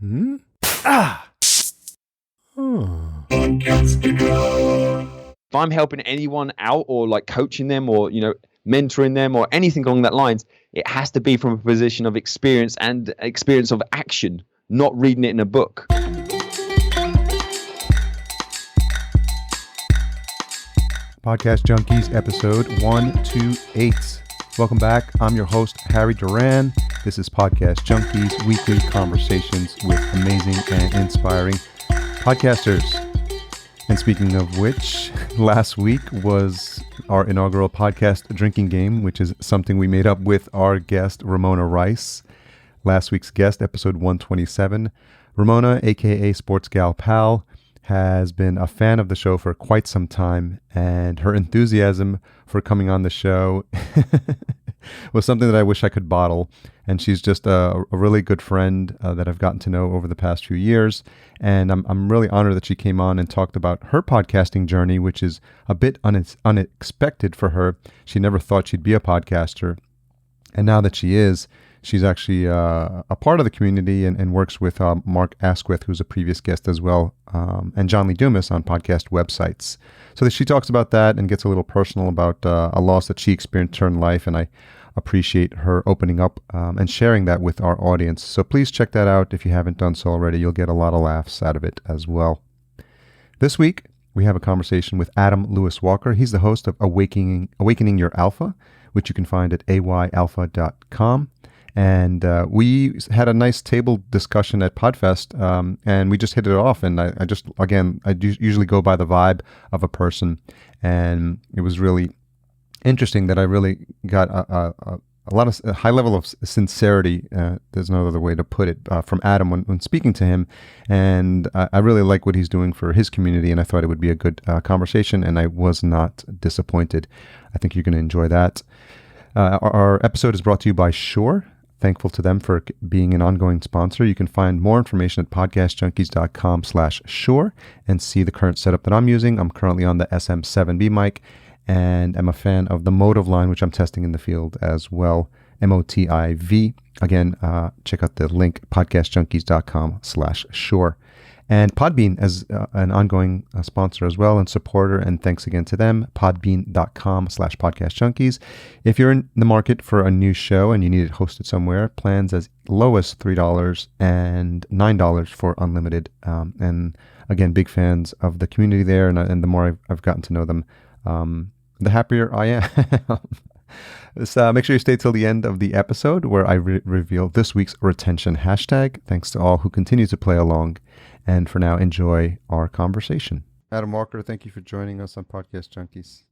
Hmm? Ah! If I'm helping anyone out or like coaching them or, mentoring them or anything along that lines, it has to be from a position of experience and experience of action, not reading it in a book. Podcast Junkies, episode 128. Welcome back. I'm your host, Harry Duran. This is Podcast Junkies, weekly conversations with amazing and inspiring podcasters. And speaking of which, last week was our inaugural podcast drinking game, which is something we made up with our guest, Ramona Rice. Last week's guest, episode 127. Ramona, aka Sports Gal Pal, has been a fan of the show for quite some time, and her enthusiasm for coming on the show was something that I wish I could bottle. And she's just a really good friend that I've gotten to know over the past few years. And I'm really honored that she came on and talked about her podcasting journey, which is a bit unexpected for her. She never thought she'd be a podcaster. And now that she is, she's actually a part of the community and works with Mark Asquith, who's a previous guest as well, and John Lee Dumas on podcast websites. So she talks about that and gets a little personal about a loss that she experienced in her life, and I appreciate her opening up and sharing that with our audience. So please check that out if you haven't done so already. You'll get a lot of laughs out of it as well. This week, we have a conversation with Adam Lewis Walker. He's the host of Awakening Your Alpha, which you can find at ayalpha.com. And we had a nice table discussion at Podfest, and we just hit it off. And I usually go by the vibe of a person, and it was really interesting that I really got a lot of a high level of sincerity. There's no other way to put it from Adam when speaking to him, and I really like what he's doing for his community, and I thought it would be a good conversation, and I was not disappointed. I think you're going to enjoy that. Our episode is brought to you by Shure. Thankful to them for being an ongoing sponsor. You can find more information at podcastjunkies.com/Shure and see the current setup that I'm using. I'm currently on the SM7B mic, and I'm a fan of the Motive line, which I'm testing in the field as well. MOTIV. Again, check out the link, podcastjunkies.com/Shure. And Podbean as an ongoing sponsor as well and supporter, and thanks again to them, podbean.com/podcastjunkies. If you're in the market for a new show and you need it hosted somewhere, plans as low as $3 and $9 for unlimited. And again, big fans of the community there, and the more I've gotten to know them, the happier I am. So make sure you stay till the end of the episode where I reveal this week's retention hashtag. Thanks to all who continue to play along. And for now, enjoy our conversation. Adam Walker, thank you for joining us on Podcast Junkies.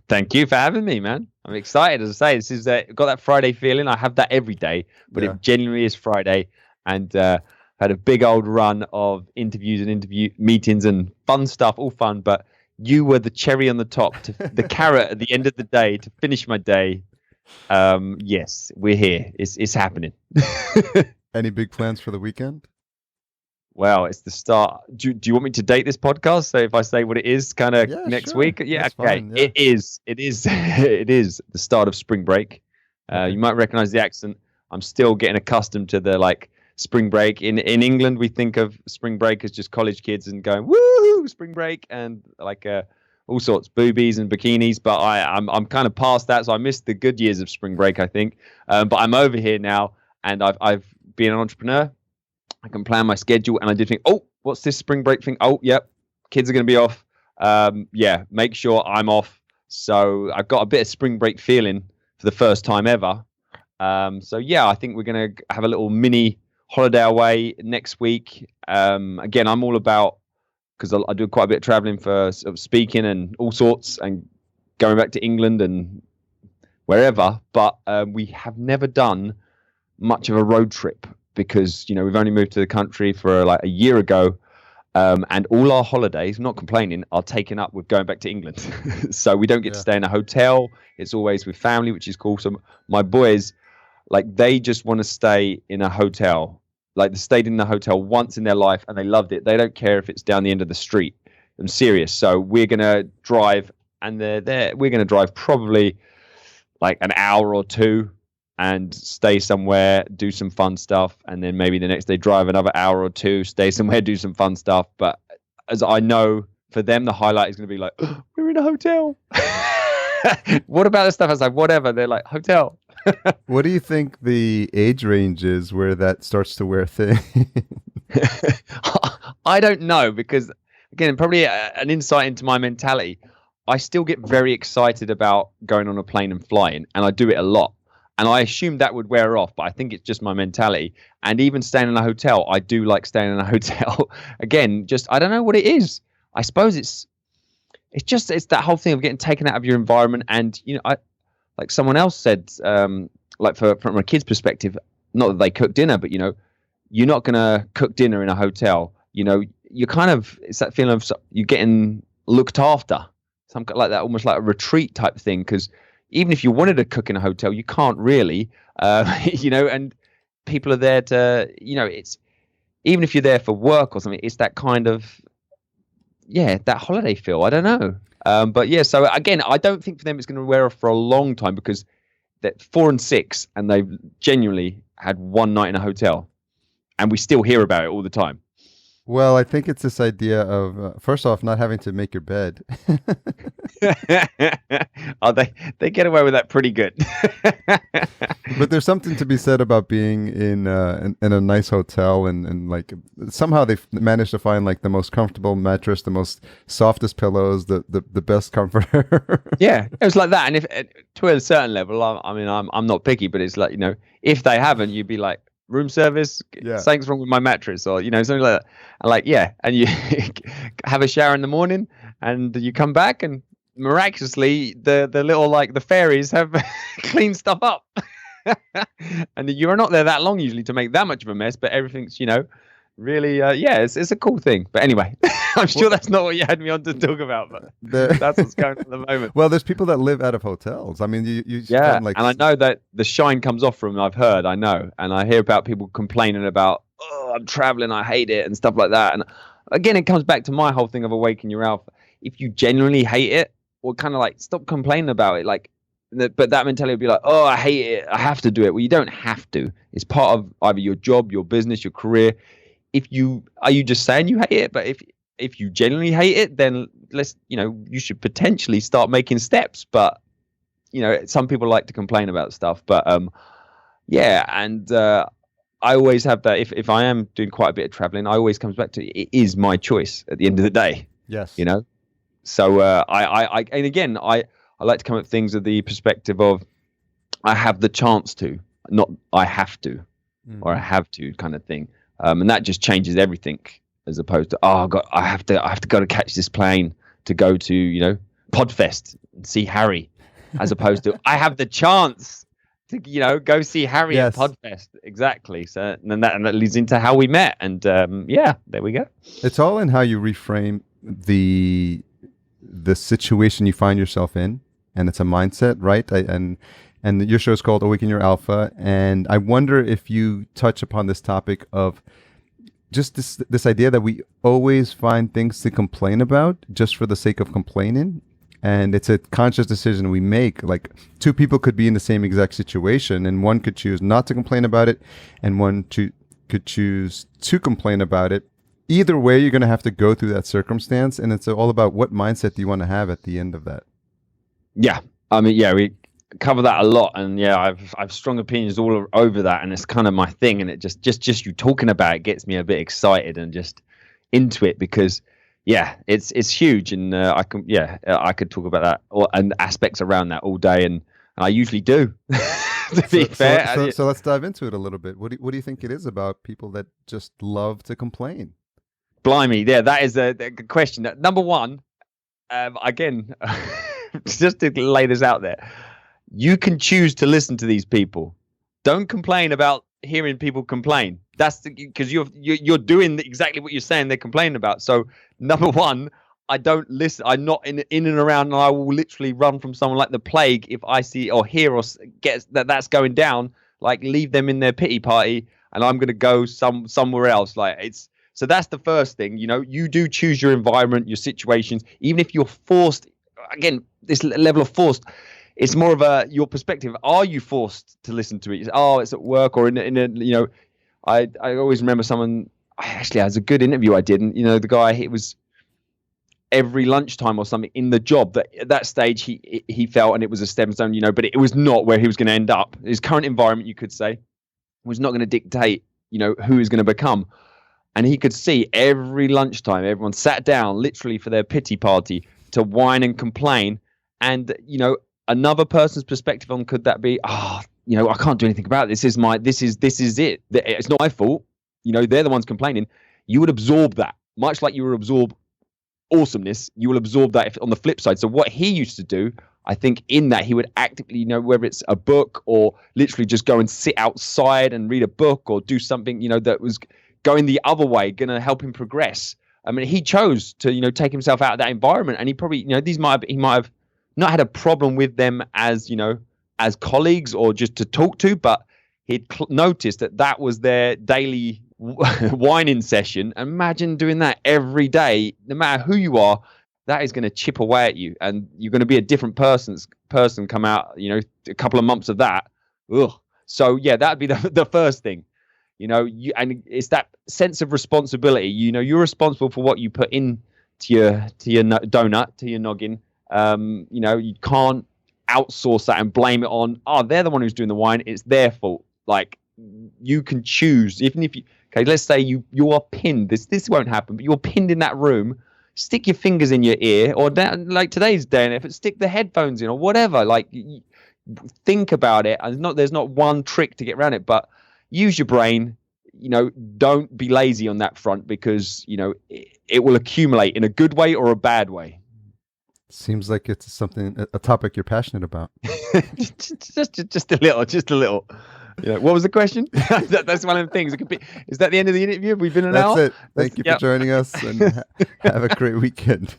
Thank you for having me, man. I'm excited. As I say, this is got that Friday feeling. I have that every day, but It genuinely is Friday. And had a big old run of interviews and interview meetings and fun stuff, all fun. But you were the cherry on the top, the carrot at the end of the day to finish my day. Yes, we're here. It's happening. Any big plans for the weekend? Well, it's the start. Do you want me to date this podcast? So if I say what it is, kind of next week? Yeah, that's okay. Fine, yeah. It is. It is the start of spring break. You might recognize the accent. I'm still getting accustomed to the spring break. In England, we think of spring break as just college kids and going woohoo spring break and all sorts boobies and bikinis. But I'm kind of past that, so I missed the good years of spring break, I think. But I'm over here now, and I've been an entrepreneur. I can plan my schedule, and I did think, oh, what's this spring break thing? Oh, yep, kids are going to be off. Make sure I'm off. So I've got a bit of spring break feeling for the first time ever. I think we're going to have a little mini holiday away next week. Again, I'm all about, because I do quite a bit of traveling for sort of speaking and all sorts and going back to England and wherever. But we have never done much of a road trip, because we've only moved to the country for a year ago, and all our holidays, not complaining, are taken up with going back to England. So we don't get to stay in a hotel. It's always with family, which is cool. So my boys, they just want to stay in a hotel. They stayed in the hotel once in their life and they loved it. They don't care if it's down the end of the street. I'm serious. So we're going to drive, and we're going to drive probably an hour or two and stay somewhere, do some fun stuff, and then maybe the next day drive another hour or two, stay somewhere, do some fun stuff. But as I know, for them, the highlight is going to be like, oh, we're in a hotel. What about the stuff? I was like, whatever. They're like, hotel. What do you think the age range is where that starts to wear thin? I don't know, because again, probably an insight into my mentality. I still get very excited about going on a plane and flying, and I do it a lot. And I assume that would wear off, but I think it's just my mentality. And even staying in a hotel, I do like staying in a hotel. Again, just I don't know what it is. I suppose it's that whole thing of getting taken out of your environment. And like someone else said, like from a kid's perspective, not that they cook dinner, but you're not gonna cook dinner in a hotel. You're kind of, it's that feeling of you're getting looked after, something like that, almost like a retreat type thing. Because even if you wanted to cook in a hotel, you can't really, and people are there to, it's, even if you're there for work or something, it's that kind of, that holiday feel. I don't know. But yeah, so again, I don't think for them it's going to wear off for a long time, because they're 4 and 6 and they've genuinely had one night in a hotel, and we still hear about it all the time. Well, I think it's this idea of, first off, not having to make your bed. Oh, they get away with that pretty good. But there's something to be said about being in a nice hotel, and like somehow they've managed to find like the most comfortable mattress, the most softest pillows, the best comforter. Yeah, it was like that. And if to a certain level, I'm not picky, but it's like, if they haven't, you'd be like, room service, something's wrong with my mattress, or something like that. And like, and you have a shower in the morning, and you come back, and miraculously the little, like, the fairies have cleaned stuff up. And you're not there that long usually to make that much of a mess, but everything's really it's a cool thing. But anyway, I'm sure that's not what you had me on to talk about, but that's what's going on at the moment. Well, there's people that live out of hotels. I mean, you and I know that the shine comes off from them. I know, and I hear about people complaining about, oh, I'm traveling, I hate it, and stuff like that. And again, it comes back to my whole thing of Awaken Your Alpha. If you genuinely hate it, well, kind of like stop complaining about it. Like, but that mentality would be like, oh, I hate it, I have to do it. Well, you don't have to. It's part of either your job, your business, your career. Are you just saying you hate it? But if you genuinely hate it, then you should potentially start making steps. But some people like to complain about stuff. But and I always have that. If I am doing quite a bit of traveling, I always comes back to it is my choice at the end of the day. Yes. So I and again I like to come at things with the perspective of I have the chance to, not I have to, or I have to kind of thing. And that just changes everything, as opposed to, oh God, I have to go to catch this plane to go to, Podfest and see Harry, as opposed to I have the chance to, go see Harry at Podfest. Exactly. So and that leads into how we met. And there we go. It's all in how you reframe the situation you find yourself in, and it's a mindset, right? And your show is called Awaken Your Alpha. And I wonder if you touch upon this topic of just this idea that we always find things to complain about just for the sake of complaining. And it's a conscious decision we make. Like, two people could be in the same exact situation, and one could choose not to complain about it, and one could choose to complain about it. Either way, you're going to have to go through that circumstance. And it's all about what mindset do you want to have at the end of that. Yeah. We cover that a lot, and I've strong opinions all over that, and it's kind of my thing, and it just you talking about it gets me a bit excited and just into it, because it's huge, and I could talk about that and aspects around that all day, and I usually do. To be fair, so let's dive into it a little bit. What do you think it is about people that just love to complain? Blimey, that is a good question. Number one, again, just to lay this out there. You can choose to listen to these people. Don't complain about hearing people complain. That's because you're doing exactly what you're saying they're complaining about. So number one, I don't listen. I'm not in and around, and I will literally run from someone like the plague if I see or hear or get that's going down. Like, leave them in their pity party, and I'm going to go somewhere else. So that's the first thing. You do choose your environment, your situations, even if you're forced. Again, this level of forced. it's more of your perspective. Are you forced to listen to it? Oh, it's at work or in a, I always remember someone, actually, it was a good interview I did. And, the guy, it was every lunchtime or something in the job that at that stage he felt, and it was a stepping stone, but it was not where he was going to end up. His current environment, you could say, was not going to dictate, who he was going to become. And he could see every lunchtime, everyone sat down literally for their pity party to whine and complain. And, another person's perspective on could that be, I can't do anything about it. This is it. It's not my fault. They're the ones complaining. You would absorb that, much like you would absorb awesomeness. You will absorb that on the flip side. So what he used to do, I think in that he would actively, whether it's a book or literally just go and sit outside and read a book or do something, that was going the other way, going to help him progress. I mean, he chose to, take himself out of that environment, and he probably, he might have not had a problem with them as, as colleagues or just to talk to, but he'd noticed that was their daily whining session. Imagine doing that every day, no matter who you are. That is going to chip away at you, and you're going to be a different person come out, a couple of months of that. Ugh. So yeah, that'd be the first thing, and it's that sense of responsibility. You're responsible for what you put in to your donut, to your noggin. You can't outsource that and blame it on, they're the one who's doing the wine. It's their fault. Like, you can choose, even if let's say you are pinned. This won't happen, but you're pinned in that room. Stick your fingers in your ear, or down, like today's day and effort, stick the headphones in or whatever. Like, think about it. And there's not one trick to get around it, but use your brain. Don't be lazy on that front, because it will accumulate in a good way or a bad way. Seems like it's a topic you're passionate about. just a little. What was the question? That's one of the things. It could be. Is that the end of the interview? Have we been an hour? That's it. Thank you for joining us, and have a great weekend.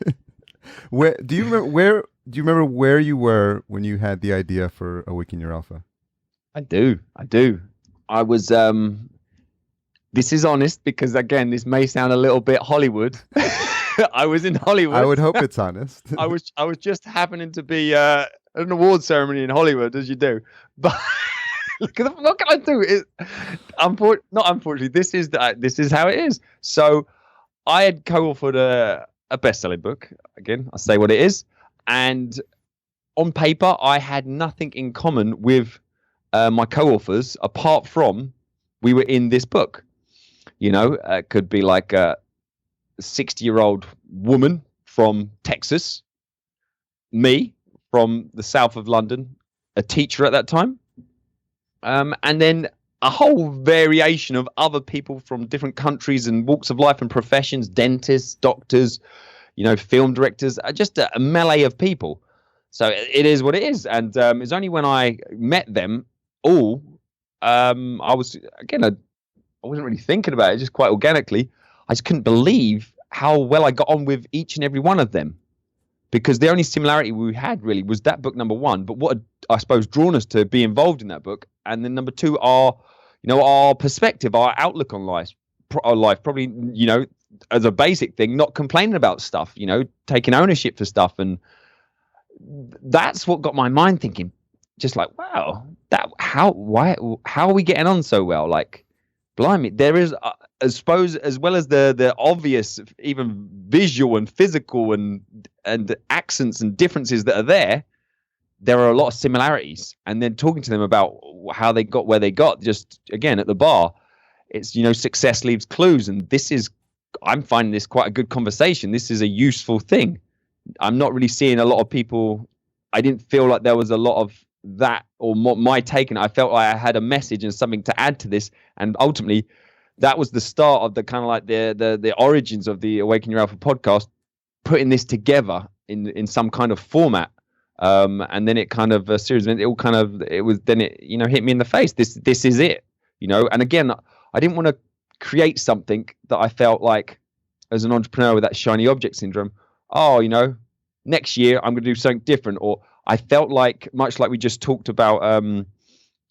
Do you remember where you were when you had the idea for Awaken Your Alpha? I do. I was. This is honest, because again, this may sound a little bit Hollywood. I was in Hollywood. I would hope it's honest. I was just happening to be at an award ceremony in Hollywood, as you do, but. What can I do? Not unfortunately. This is how it is. So, I had co-authored a best-selling book. Again, I say what it is. And on paper, I had nothing in common with my co-authors apart from we were in this book. It could be like a 60-year-old woman from Texas, me from the south of London, a teacher at that time. And then a whole variation of other people from different countries and walks of life and professions, dentists, doctors, film directors, just a melee of people. So it is what it is. And it's only when I met them all, I wasn't really thinking about it, just quite organically. I just couldn't believe how well I got on with each and every one of them. Because the only similarity we had really was that book, number one. But what had, I suppose, drawn us to be involved in that book, and then number two, our perspective, our outlook on life. Probably, as a basic thing, not complaining about stuff. Taking ownership for stuff, and that's what got my mind thinking. Just like, wow, how are we getting on so well? Like, blimey, there is. I suppose, as well as the obvious, even visual and physical and accents and differences that are there are a lot of similarities. And then talking to them about how they got where they got, just again at the bar, it's success leaves clues. And I'm finding this quite a good conversation. This is a useful thing. I'm not really seeing a lot of people. I didn't feel like there was a lot of that or my take on it. I felt like I had a message and something to add to this, and ultimately. That was the start of the kind of like the origins of the Awaken Your Alpha podcast, putting this together in some kind of format, and then it kind of a series. It hit me in the face. This is it, And again, I didn't want to create something that I felt like, as an entrepreneur with that shiny object syndrome. Next year I'm going to do something different, or I felt like, much like we just talked about.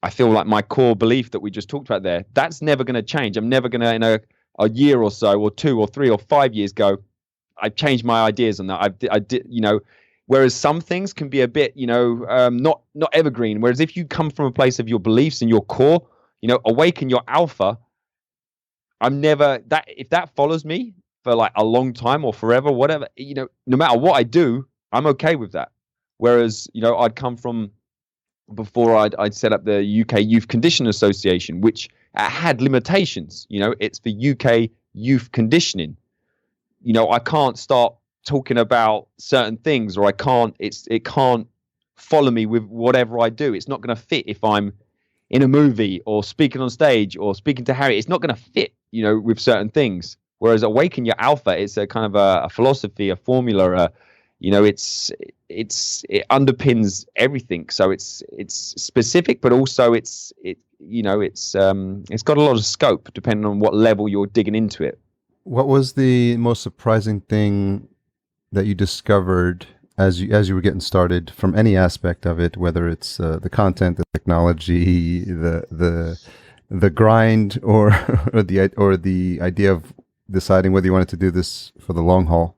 I feel like my core belief that we just talked about there, that's never going to change. I'm never going to, in a year or so, or 2 or 3 or 5 years go, I've changed my ideas on that. I did, Whereas some things can be a bit, not evergreen. Whereas if you come from a place of your beliefs and your core, awaken your alpha. If that follows me for like a long time or forever, whatever, no matter what I do, I'm okay with that. Whereas, I'd come from before I'd set up the UK Youth Conditioning Association, which had limitations. It's for UK youth conditioning. I can't start talking about certain things, or it can't follow me with whatever I do. It's not going to fit if I'm in a movie or speaking on stage or speaking to Harry. It's not going to fit, with certain things. Whereas Awaken Your Alpha, it's a kind of a philosophy, a formula, it underpins everything. So it's specific, but also it's got a lot of scope depending on what level you're digging into it. What was the most surprising thing that you discovered as you were getting started from any aspect of it, whether it's the content, the technology, the grind, or the idea of deciding whether you wanted to do this for the long haul?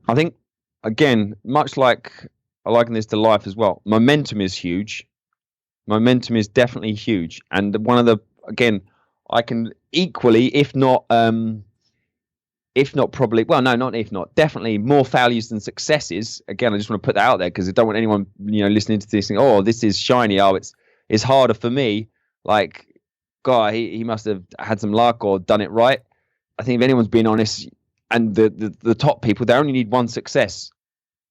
I think, again, much like I liken this to life as well, momentum is huge. Momentum is definitely huge. And one of the, again, I can equally, definitely more failures than successes. Again, I just want to put that out there because I don't want anyone, listening to this saying, oh, this is shiny. Oh, it's harder for me. Like, God, he must have had some luck or done it right. I think if anyone's being honest, and the top people, they only need one success,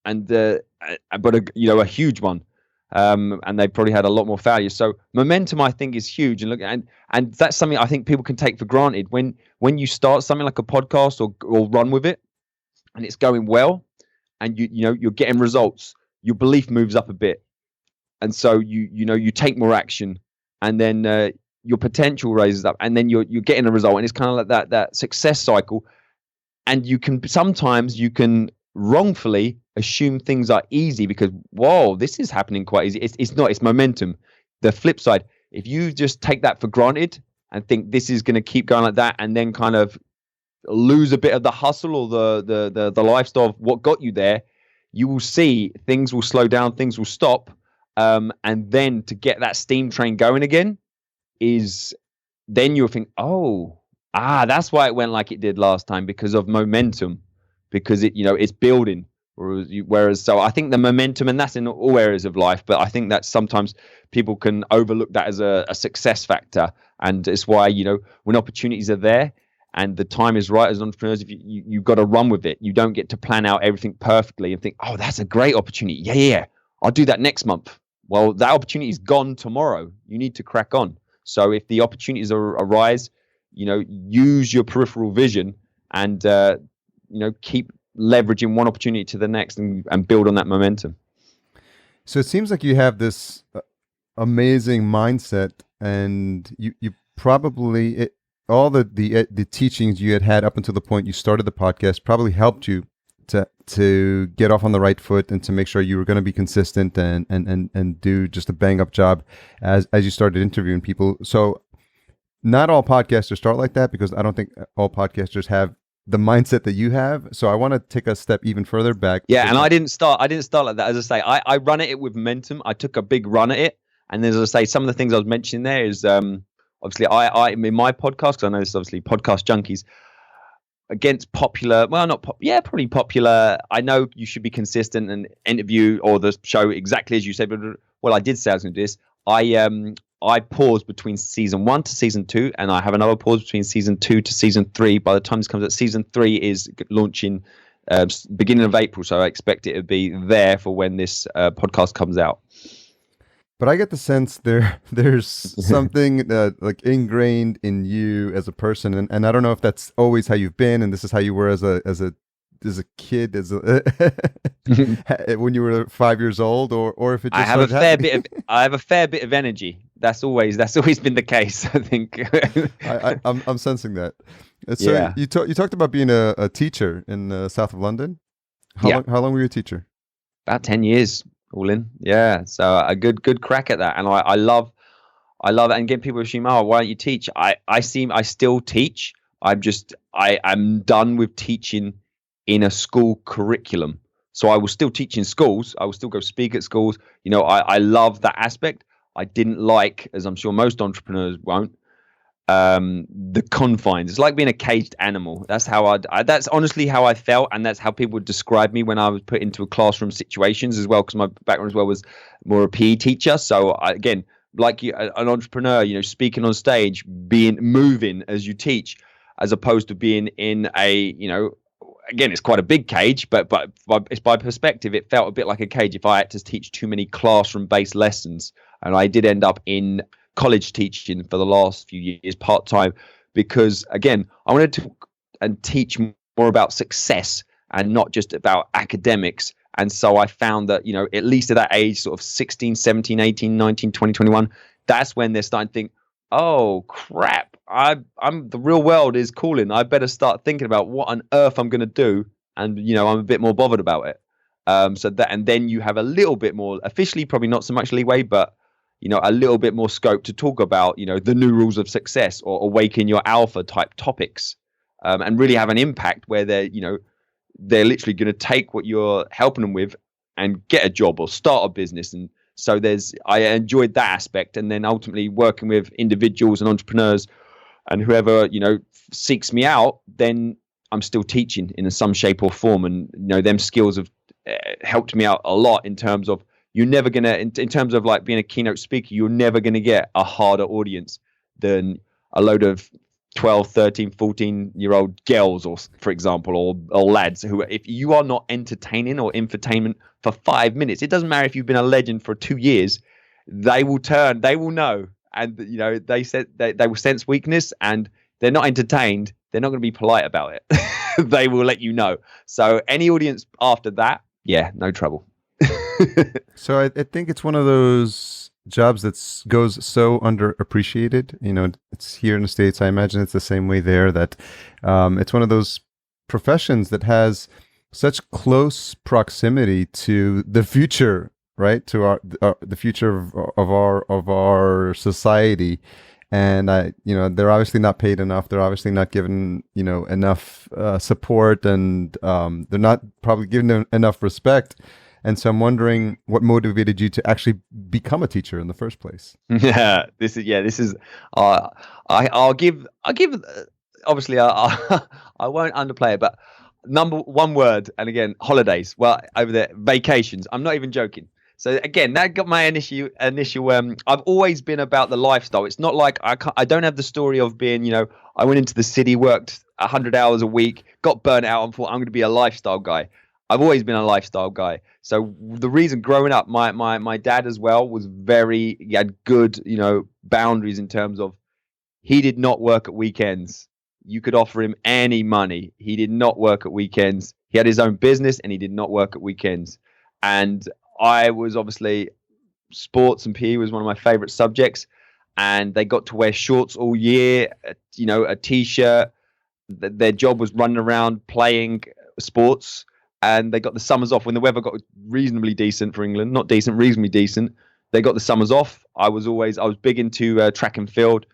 and but a huge one, and they probably had a lot more failures. So momentum, I think, is huge, and that's something I think people can take for granted. When you start something like a podcast or run with it, and it's going well, and you're getting results, your belief moves up a bit, and so you take more action, and then your potential raises up, and then you're getting a result, and it's kind of like that success cycle. And sometimes you can wrongfully assume things are easy because, whoa, this is happening quite easy. It's not, it's momentum. The flip side, if you just take that for granted and think this is going to keep going like that, and then kind of lose a bit of the hustle or the lifestyle of what got you there, you will see things will slow down, things will stop. And then to get that steam train going again then you'll think, that's why it went like it did last time, because of momentum, because it's building. Whereas, so I think the momentum, and that's in all areas of life, but I think that sometimes people can overlook that as a success factor. And it's why, when opportunities are there and the time is right as entrepreneurs, if you've got to run with it. You don't get to plan out everything perfectly and think, oh, that's a great opportunity. Yeah, I'll do that next month. Well, that opportunity is gone tomorrow. You need to crack on. So if the opportunities arise, use your peripheral vision and, keep leveraging one opportunity to the next and build on that momentum. So it seems like you have this amazing mindset, and you probably, all the teachings you had up until the point you started the podcast probably helped you to get off on the right foot and to make sure you were going to be consistent and do just a bang up job as you started interviewing people. So not all podcasters start like that, because I don't think all podcasters have the mindset that you have. So I want to take a step even further back. Yeah, and I didn't start like that. As I say, I run at it with momentum. I took a big run at it, and then, as I say, some of the things I was mentioning there is obviously I in my podcast, because I know this is obviously Podcast Junkies, against popular, probably popular. I know you should be consistent and interview or the show exactly as you said, but I did say I was going to do this. I paused between season 1 to season 2, and I have another pause between season 2 to season 3. By the time this comes out, season 3 is launching beginning of April, so I expect it to be there for when this podcast comes out. But I get the sense there's something like ingrained in you as a person, and I don't know if that's always how you've been, and this is how you were as a kid, when you were 5 years old, or if it just I have a fair bit of energy. That's always been the case, I think. I'm sensing that. So yeah. You talked about being a teacher in the south of London. How long were you a teacher? About 10 years. All in, yeah. So a good crack at that, and I love it. And get people assume, oh, why don't you teach? I still teach. I'm done with teaching in a school curriculum. So I will still teach in schools. I will still go speak at schools. I love that aspect. I didn't like, as I'm sure most entrepreneurs won't, the confines. It's like being a caged animal. That's how that's honestly how I felt, and that's how people would describe me when I was put into a classroom situations as well, because my background as well was more a PE teacher. So again, like an entrepreneur, speaking on stage, moving as you teach, as opposed to being in a, again, it's quite a big cage, but it's by perspective, it felt a bit like a cage if I had to teach too many classroom-based lessons. And I did end up in college teaching for the last few years part-time, because again, I wanted to and teach more about success and not just about academics. And so I found that, at least at that age, sort of 16, 17, 18, 19, 20, 21, that's when they're starting to think, oh crap, I'm the real world is calling. I better start thinking about what on earth I'm going to do. And, I'm a bit more bothered about it. And then you have a little bit more, officially probably not so much leeway, but a little bit more scope to talk about, the new rules of success or awaken your alpha type topics, and really have an impact where they're literally going to take what you're helping them with and get a job or start a business. And so I enjoyed that aspect. And then ultimately working with individuals and entrepreneurs and whoever, seeks me out, then I'm still teaching in some shape or form. And, them skills have helped me out a lot in terms of, you're never going to, in terms of like being a keynote speaker, you're never going to get a harder audience than a load of 12, 13, 14-year-old girls, or for example, or lads who, if you are not entertaining or infotainment for 5 minutes, it doesn't matter if you've been a legend for 2 years, they will know. And, they said they will sense weakness, and they're not entertained. They're not going to be polite about it. They will let you know. So any audience after that, yeah, no trouble. So I think it's one of those jobs that goes so underappreciated. It's here in the States. I imagine it's the same way there, that it's one of those professions that has such close proximity to the future, right? To the future of our society. And they're obviously not paid enough. They're obviously not given, enough support, and they're not probably given enough respect. And so I'm wondering what motivated you to actually become a teacher in the first place. This is. I'll give. Obviously, I won't underplay it, but number one word, and again, holidays. Well, over there, vacations. I'm not even joking. So again, that got my initial. I've always been about the lifestyle. It's not like I don't have the story of being. I went into the city, worked 100 hours a week, got burnt out, and thought I'm going to be a lifestyle guy. I've always been a lifestyle guy. So the reason growing up, my dad as well he had good, boundaries in terms of, he did not work at weekends. You could offer him any money. He did not work at weekends. He had his own business and he did not work at weekends. And I was obviously, sports and PE was one of my favorite subjects, and they got to wear shorts all year, a t-shirt. Their job was running around playing sports. And they got the summers off when the weather got reasonably decent for England. Not decent, reasonably decent. They got the summers off. I was big into track and field.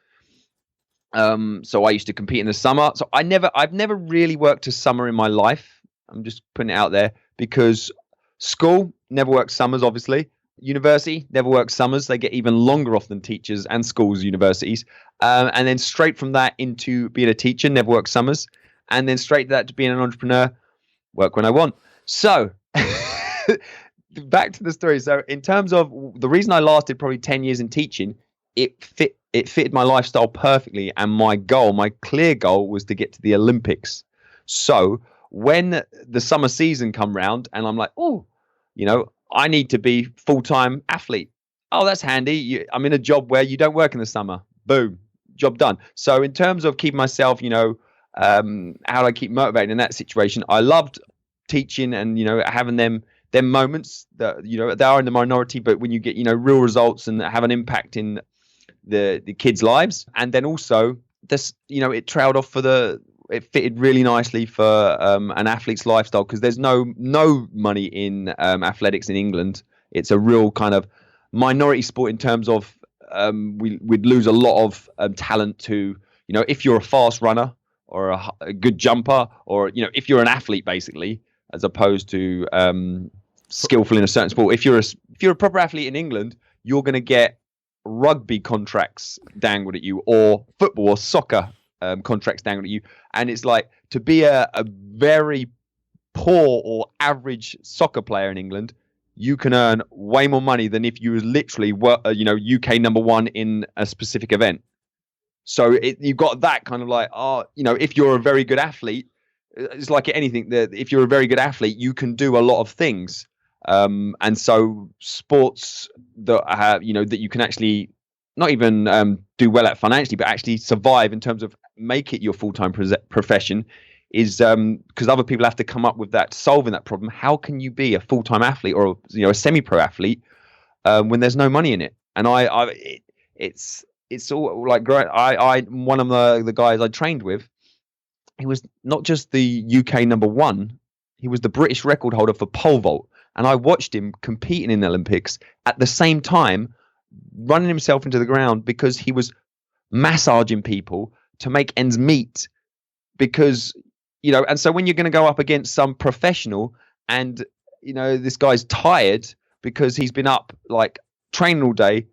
So I used to compete in the summer. So I've never really worked a summer in my life. I'm just putting it out there, because school never worked summers, obviously. University never worked summers. They get even longer off than teachers and schools, universities. And then straight from that into being a teacher, never worked summers. And then straight to that to being an entrepreneur, work when I want. So back to the story. So in terms of the reason I lasted probably 10 years in teaching, it fitted my lifestyle perfectly. And my clear goal was to get to the Olympics. So when the summer season come round and I'm like, I need to be full-time athlete. Oh, that's handy. I'm in a job where you don't work in the summer. Boom, job done. So in terms of keeping myself, how do I keep motivated in that situation? I loved teaching and, having them moments that, they are in the minority, but when you get, real results and have an impact in the kids' lives. And then also this, it trailed off it fitted really nicely for an athlete's lifestyle, because there's no money in athletics in England. It's a real kind of minority sport in terms of we'd lose a lot of talent to, if you're a fast runner or a good jumper, or, if you're an athlete, basically, as opposed to skillful in a certain sport. If you're a proper athlete in England, you're going to get rugby contracts dangled at you, or football or soccer contracts dangled at you. And it's like, to be a very poor or average soccer player in England, you can earn way more money than if you literally were, UK number one in a specific event. So you've got that kind of like, if you're a very good athlete, it's like anything that if you're a very good athlete, you can do a lot of things. And so sports that have, that you can actually not even do well at financially, but actually survive in terms of make it your full-time profession, is because other people have to come up with that, solving that problem. How can you be a full-time athlete or a semi-pro athlete when there's no money in it? And it's all like great. One of the guys I trained with, he was not just the UK number one, he was the British record holder for pole vault. And I watched him competing in the Olympics at the same time, running himself into the ground because he was massaging people to make ends meet. Because, and so when you're going to go up against some professional and, this guy's tired because he's been up like training all day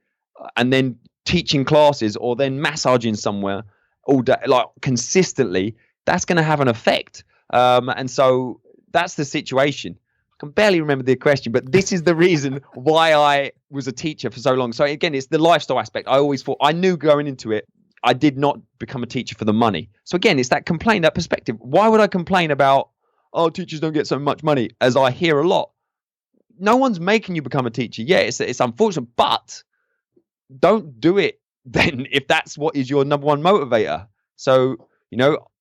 and then teaching classes or then massaging somewhere all day, like consistently, that's going to have an effect. And so that's the situation. I can barely remember the question, but this is the reason why I was a teacher for so long. So again, it's the lifestyle aspect. I always thought, I knew going into it, I did not become a teacher for the money. So again, it's that complaint, that perspective. Why would I complain about, teachers don't get so much money, as I hear a lot? No one's making you become a teacher. Yeah, it's unfortunate, but don't do it then if that's what is your number one motivator. So,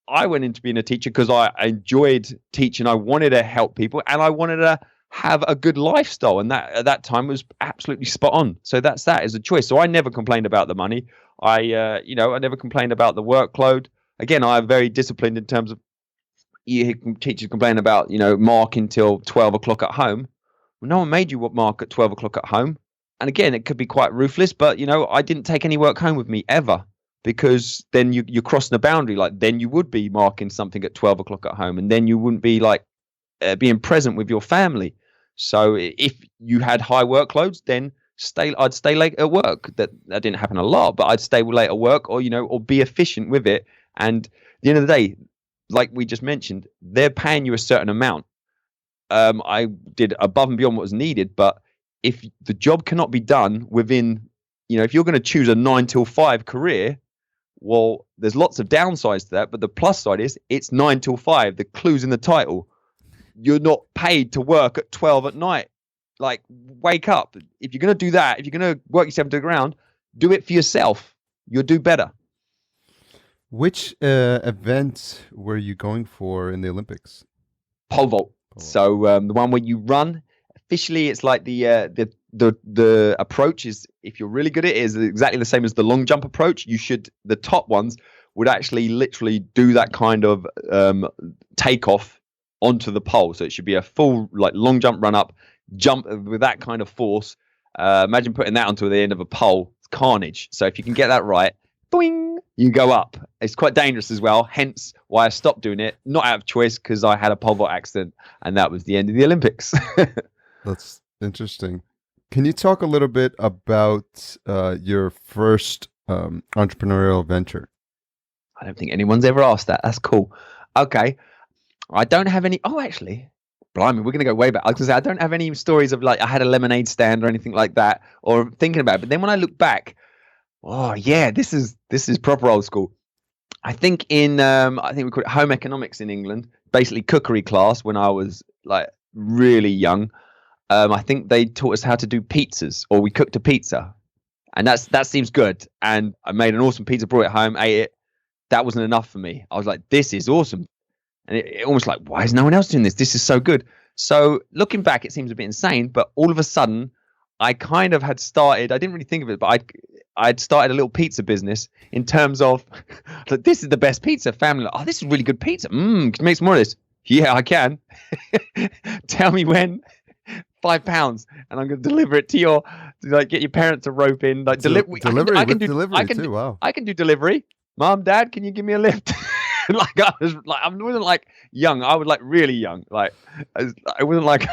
I went into being a teacher because I enjoyed teaching. I wanted to help people and I wanted to have a good lifestyle. And that at that time was absolutely spot on. So that is a choice. So I never complained about the money. I never complained about the workload. Again, I'm very disciplined in terms of teachers complain about, marking till 12 o'clock at home. Well, no one made you mark at 12 o'clock at home. And again, it could be quite ruthless, but, I didn't take any work home with me ever. Because then you're crossing a boundary. Like then you would be marking something at 12 o'clock at home, and then you wouldn't be like being present with your family. So if you had high workloads, then I'd stay late at work. That didn't happen a lot, but I'd stay late at work, or be efficient with it. And at the end of the day, like we just mentioned, they're paying you a certain amount. I did above and beyond what was needed, but if the job cannot be done within, if you're going to choose a 9 till 5 career. Well, there's lots of downsides to that, but the plus side is it's 9 till 5. The clue's in the title. You're not paid to work at 12 at night. Like, wake up. If you're going to do that, if you're going to work yourself to the ground, do it for yourself. You'll do better. Which event were you going for in the Olympics? Pole vault. So the one where you run. Officially, it's like the approach is, if you're really good at it, is exactly the same as the long jump approach. The top ones would actually literally do that kind of takeoff onto the pole. So it should be a full like long jump, run up, jump with that kind of force. Imagine putting that onto the end of a pole. It's carnage. So if you can get that right, boing, you go up. It's quite dangerous as well. Hence why I stopped doing it. Not out of choice, because I had a pole vault accident, and that was the end of the Olympics. That's interesting. Can you talk a little bit about your first entrepreneurial venture? I don't think anyone's ever asked that. That's cool. Okay. I don't have any. Oh, actually, blimey, we're going to go way back. I was going to say, I don't have any stories of like I had a lemonade stand or anything like that, or thinking about it. But then when I look back, oh yeah, this is proper old school. I think we call it home economics in England, basically cookery class when I was like really young. I think they taught us how to do pizzas, or we cooked a pizza, and that seems good. And I made an awesome pizza, brought it home, ate it. That wasn't enough for me. I was like, this is awesome. And it almost like, why is no one else doing this? This is so good. So looking back, it seems a bit insane, but all of a sudden I kind of had started, I didn't really think of it, but I'd started a little pizza business in terms of like, this is the best pizza. Family, like, oh, this is really good pizza. Can you make some more of this? Yeah, I can. Tell me when. £5, and I'm going to deliver it to get your parents to rope in. Like delivery. I can do delivery too. Wow. I can do delivery. Mom, Dad, can you give me a lift? like I wasn't like young. I was like really young. Like I wasn't like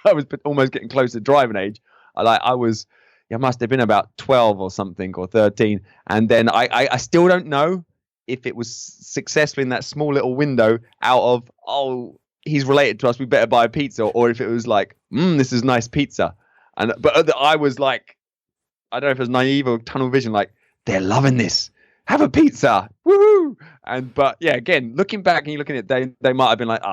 I was almost getting close to driving age. I must have been about 12 or something, or 13. And then I still don't know if it was successful in that small little window out of, oh, he's related to us, we better buy a pizza, or if it was like, this is nice pizza. But I was like, I don't know if it was naive or tunnel vision, like, they're loving this. Have a pizza. Woohoo. But yeah, again, looking back and you're looking at it, they might have been like,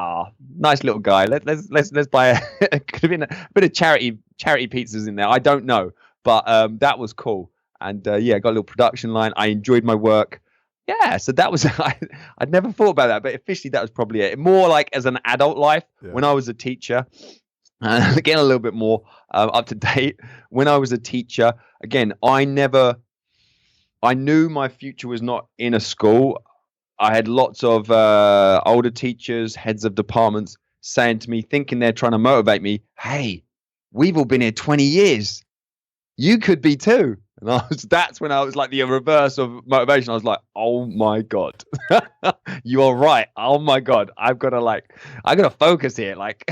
nice little guy. Let's buy could have been a bit of charity pizzas in there. I don't know. But that was cool. And got a little production line. I enjoyed my work. Yeah, so that was, I'd never thought about that, but officially that was probably it. More like as an adult life, when I was a teacher, again, a little bit more up to date. When I was a teacher, again, I knew my future was not in a school. I had lots of older teachers, heads of departments saying to me, thinking they're trying to motivate me, hey, we've all been here 20 years. You could be too. And that's when I was like the reverse of motivation. I was like, oh my God, you are right. Oh my God, I gotta focus here. Like,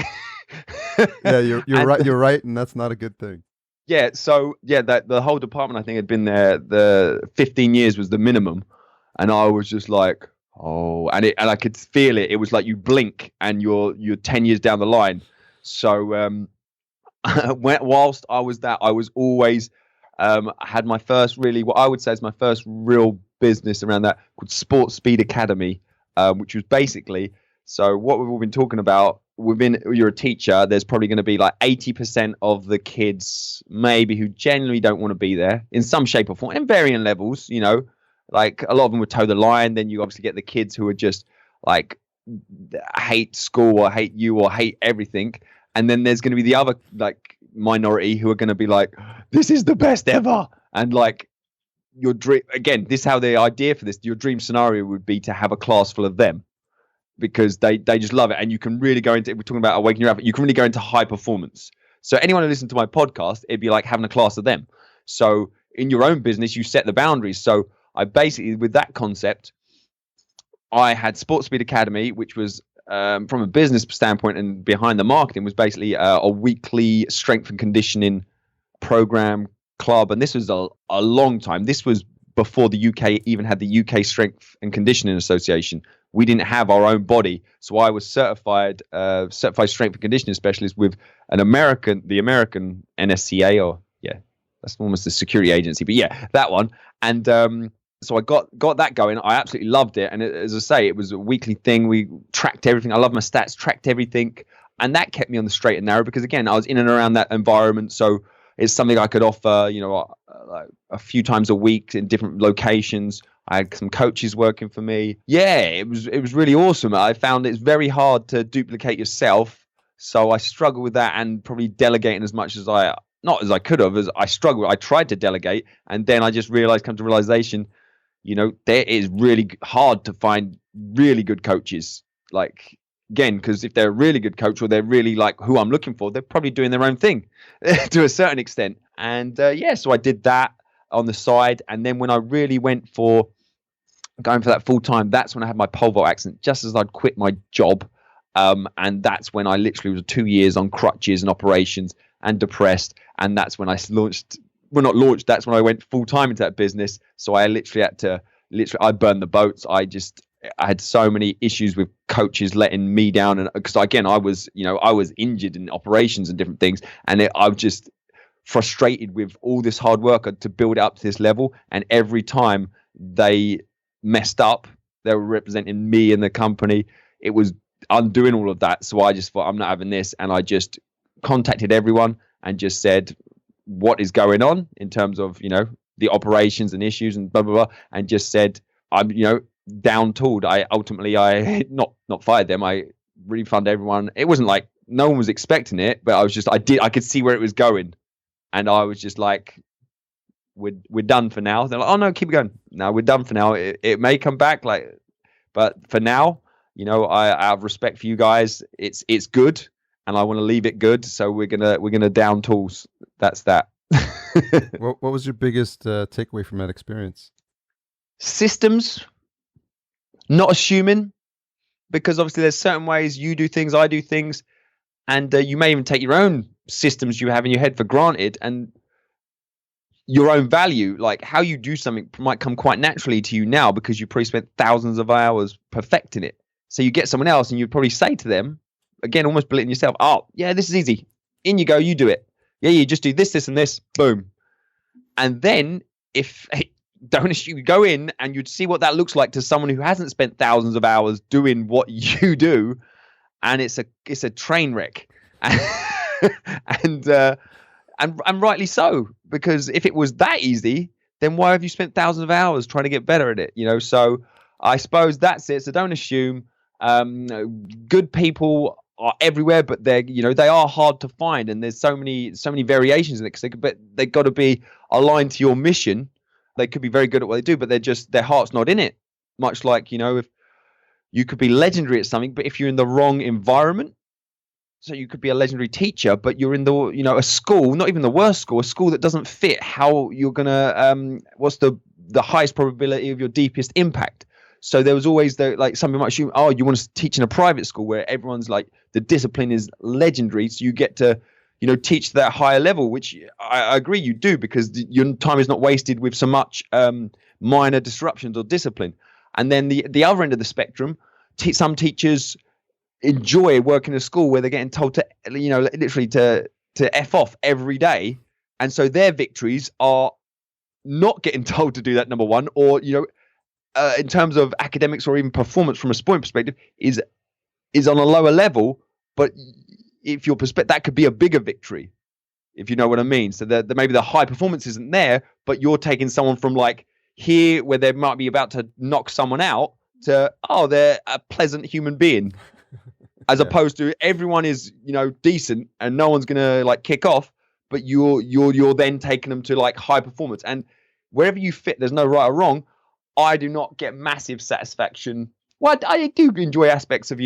yeah, you're right. You're right. And that's not a good thing. Yeah. So yeah, the whole department, I think, had been there. The 15 years was the minimum. And I was just like, oh, and I could feel it. It was like you blink and you're 10 years down the line. So, whilst I was always, I had my first what I would say is my first real business around that, called Sports Speed Academy, which was basically, so what we've all been talking about, you're a teacher, there's probably going to be like 80% of the kids maybe who genuinely don't want to be there in some shape or form, in varying levels, like a lot of them would toe the line. Then you obviously get the kids who are just like hate school or hate you or hate everything. And then there's going to be the other like minority who are going to be like, this is the best ever. And like your dream, again, this is how the idea for this, your dream scenario would be to have a class full of them, because they just love it. And you can really go into, we're talking about Awaken Your Alpha, you can really go into high performance. So anyone who listens to my podcast, it'd be like having a class of them. So in your own business, you set the boundaries. So I basically, with that concept, I had Sports Speed Academy, which was from a business standpoint and behind the marketing, was basically a weekly strength and conditioning program club. And this was a long time. This was before the UK even had the UK Strength and Conditioning Association. We didn't have our own body. So I was certified strength and conditioning specialist with the American NSCA, or that's almost the security agency, but that one. And so I got that going. I absolutely loved it. And as I say, it was a weekly thing. We tracked everything. I love my stats, tracked everything. And that kept me on the straight and narrow, because again, I was in and around that environment. So it's something I could offer, like a few times a week in different locations. I had some coaches working for me. Yeah, it was really awesome. I found it's very hard to duplicate yourself. So I struggle with that, and probably delegating as much as not as I could have, as I struggled. I tried to delegate, and then I just come to realization, there is really hard to find really good coaches. Like, again, because if they're a really good coach, or they're really like who I'm looking for, they're probably doing their own thing to a certain extent. And so I did that on the side. And then when I really went for going for that full time, that's when I had my pole vault accident, just as I'd quit my job. And that's when I literally was 2 years on crutches and operations and depressed. And that's when I that's when I went full time into that business. So I I burned the boats. I had so many issues with coaches letting me down. And because again, I was injured in operations and different things. And I was just frustrated with all this hard work to build it up to this level. And every time they messed up, they were representing me and the company. It was undoing all of that. So I just thought, I'm not having this. And I just contacted everyone and just said, what is going on in terms of, the operations and issues and blah, blah, blah. And just said, I'm, down tooled. I not fired them. I refunded everyone. It wasn't like no one was expecting it, but I could see where it was going. And I was just like, we're done for now. They're like, oh no, keep going. No, we're done for now. It may come back, but for now, I have respect for you guys. It's good, and I want to leave it good. So we're gonna down tools. That's that. What was your biggest takeaway from that experience? Systems. Not assuming. because obviously there's certain ways you do things, I do things, and you may even take your own systems you have in your head for granted, and your own value, like how you do something, might come quite naturally to you now because you probably spent thousands of hours perfecting it. So you get someone else and you'd probably say to them, again, almost belittling yourself, oh, yeah, this is easy. In you go, you do it. Yeah, you just do this, this, and this, boom. And then don't you go in and you'd see what that looks like to someone who hasn't spent thousands of hours doing what you do, and it's a train wreck. And rightly so, because if it was that easy, then why have you spent thousands of hours trying to get better at it? So I suppose that's it. So don't assume. Good people are everywhere, but they are hard to find, and there's so many variations in it. But they got to be aligned to your mission. They could be very good at what they do, but their heart's not in it. Much like if you could be legendary at something, but if you're in the wrong environment, so you could be a legendary teacher, but you're in a school, not even the worst school, a school that doesn't fit how you're gonna what's the highest probability of your deepest impact. So there was always some people might assume, oh, you want to teach in a private school where everyone's like the discipline is legendary, so you get to teach that higher level, which I agree you do, because your time is not wasted with so much minor disruptions or discipline. And then the other end of the spectrum, some teachers enjoy working in a school where they're getting told to literally to F off every day, and so their victories are not getting told to do that, number one, or in terms of academics or even performance from a sporting perspective is on a lower level. But if your perspective, that could be a bigger victory, if you know what I mean. So that maybe the high performance isn't there, but you're taking someone from like here where they might be about to knock someone out to, oh, they're a pleasant human being, as opposed to everyone is decent and no one's gonna like kick off, but you're then taking them to like high performance. And wherever you fit, there's no right or wrong. I do not get massive satisfaction. Well, I do enjoy aspects of,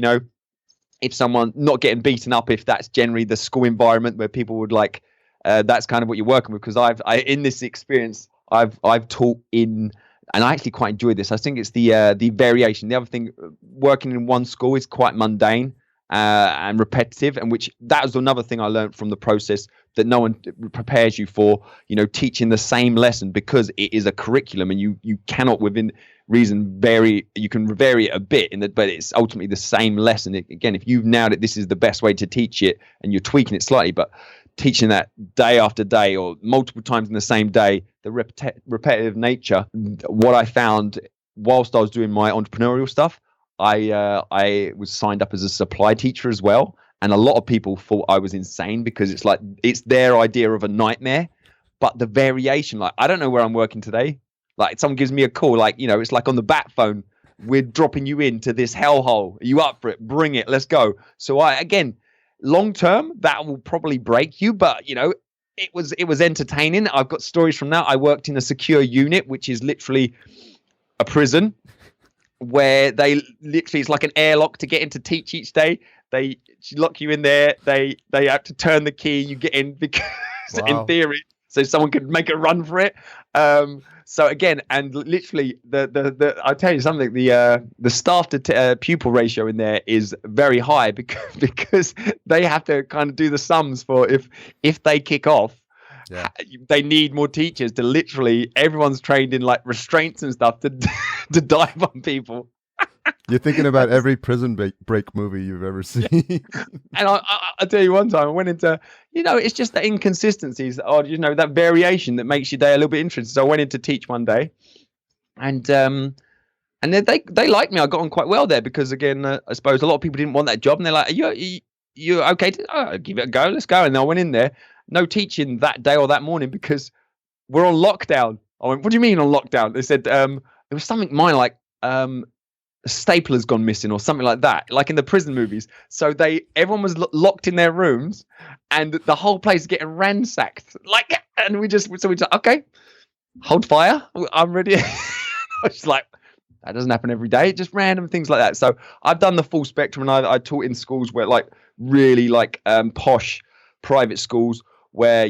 if someone not getting beaten up, if that's generally the school environment where people would like, that's kind of what you're working with. Because in this experience, I've taught in, and I actually quite enjoy this. I think it's the variation. The other thing, working in one school is quite mundane and repetitive, and that was another thing I learned from the process that no one prepares you for, teaching the same lesson, because it is a curriculum and you cannot within reason you can vary it a bit but it's ultimately the same lesson. Again, if you've nailed it, this is the best way to teach it, and you're tweaking it slightly, but teaching that day after day or multiple times in the same day, the repetitive nature. What I found whilst I was doing my entrepreneurial stuff, I was signed up as a supply teacher as well. And a lot of people thought I was insane because it's their idea of a nightmare. But the variation, like, I don't know where I'm working today. Like, someone gives me a call, like, it's like on the bat phone, we're dropping you into this hellhole. Are you up for it? Bring it. Let's go. So again, long term, that will probably break you. But, it was entertaining. I've got stories from that. I worked in a secure unit, which is literally a prison, where it's like an airlock to get in to teach each day. They lock you in there. They have to turn the key. You get in because, in theory, so someone could make a run for it. So again, and literally, I'll tell you something. The staff to pupil ratio in there is very high because they have to kind of do the sums for if they kick off. Yeah. They need more teachers to literally. Everyone's trained in like restraints and stuff to dive on people. You're thinking about every prison break movie you've ever seen. Yeah. And I'll tell you one time I went into, it's just the inconsistencies or, that variation that makes your day a little bit interesting. So I went in to teach one day and then they liked me. I got on quite well there because, again, I suppose a lot of people didn't want that job. And they're like, are you okay? Give it a go. Let's go. And I went in there. No teaching that day or that morning because we're on lockdown. I went, what do you mean on lockdown? They said it was something minor like a stapler's gone missing or something like that, like in the prison movies. So everyone was locked in their rooms and the whole place is getting ransacked. Like, and we just okay, hold fire. I'm ready. I was like, that doesn't happen every day. Just random things like that. So I've done the full spectrum, and I taught in schools where like really like posh private schools where,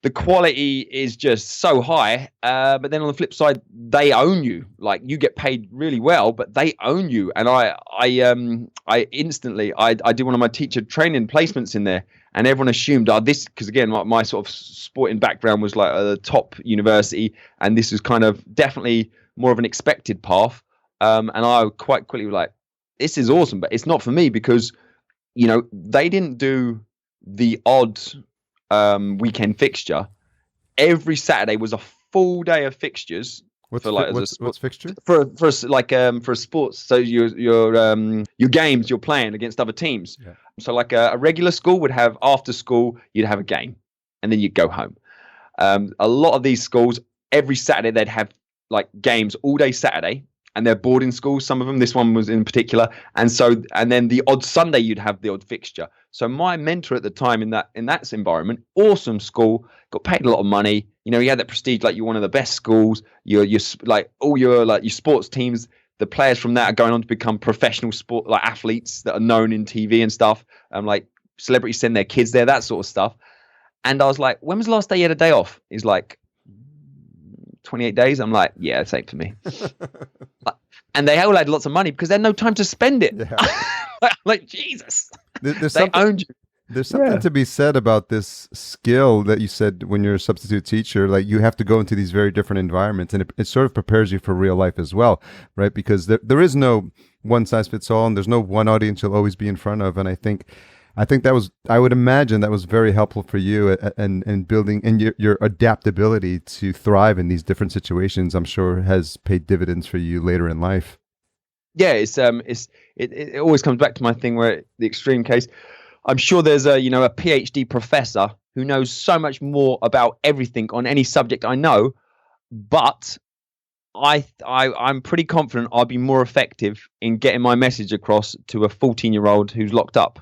the quality is just so high. But then on the flip side, they own you. Like, you get paid really well, but they own you. And I instantly did one of my teacher training placements in there, and everyone assumed this, because again, my sort of sporting background was like a top university, and this was kind of definitely more of an expected path. And I quite quickly was like, this is awesome, but it's not for me, because, they didn't do the odd weekend fixture. Every Saturday was a full day of fixtures. What's fixture? For a sports. So your games you're playing against other teams. Yeah. So like a regular school would have after school, you'd have a game, and then you'd go home. A lot of these schools, every Saturday they'd have like games all day Saturday, and they're boarding schools. Some of them, this one was in particular, and then the odd Sunday you'd have the odd fixture. So my mentor at the time in that environment, awesome school, got paid a lot of money. You had that prestige, like you're one of the best schools. You're like all your sports teams. The players from that are going on to become professional sport like athletes that are known in TV and stuff. Like celebrities send their kids there, that sort of stuff. And I was like, when was the last day you had a day off? He's like, 28 days. I'm like, yeah, same for me. And they all had lots of money because they had no time to spend it. Yeah. Like, Jesus. They owned you. There's something to be said about this skill that you said when you're a substitute teacher. Like, you have to go into these very different environments, and it sort of prepares you for real life as well, right? Because there is no one size fits all, and there's no one audience you'll always be in front of. And I think I would imagine that was very helpful for you and building, and your adaptability to thrive in these different situations, I'm sure has paid dividends for you later in life. Yeah, it always comes back to my thing where the extreme case, I'm sure there's a PhD professor who knows so much more about everything on any subject I know, but I'm pretty confident I'll be more effective in getting my message across to a 14-year-old who's locked up.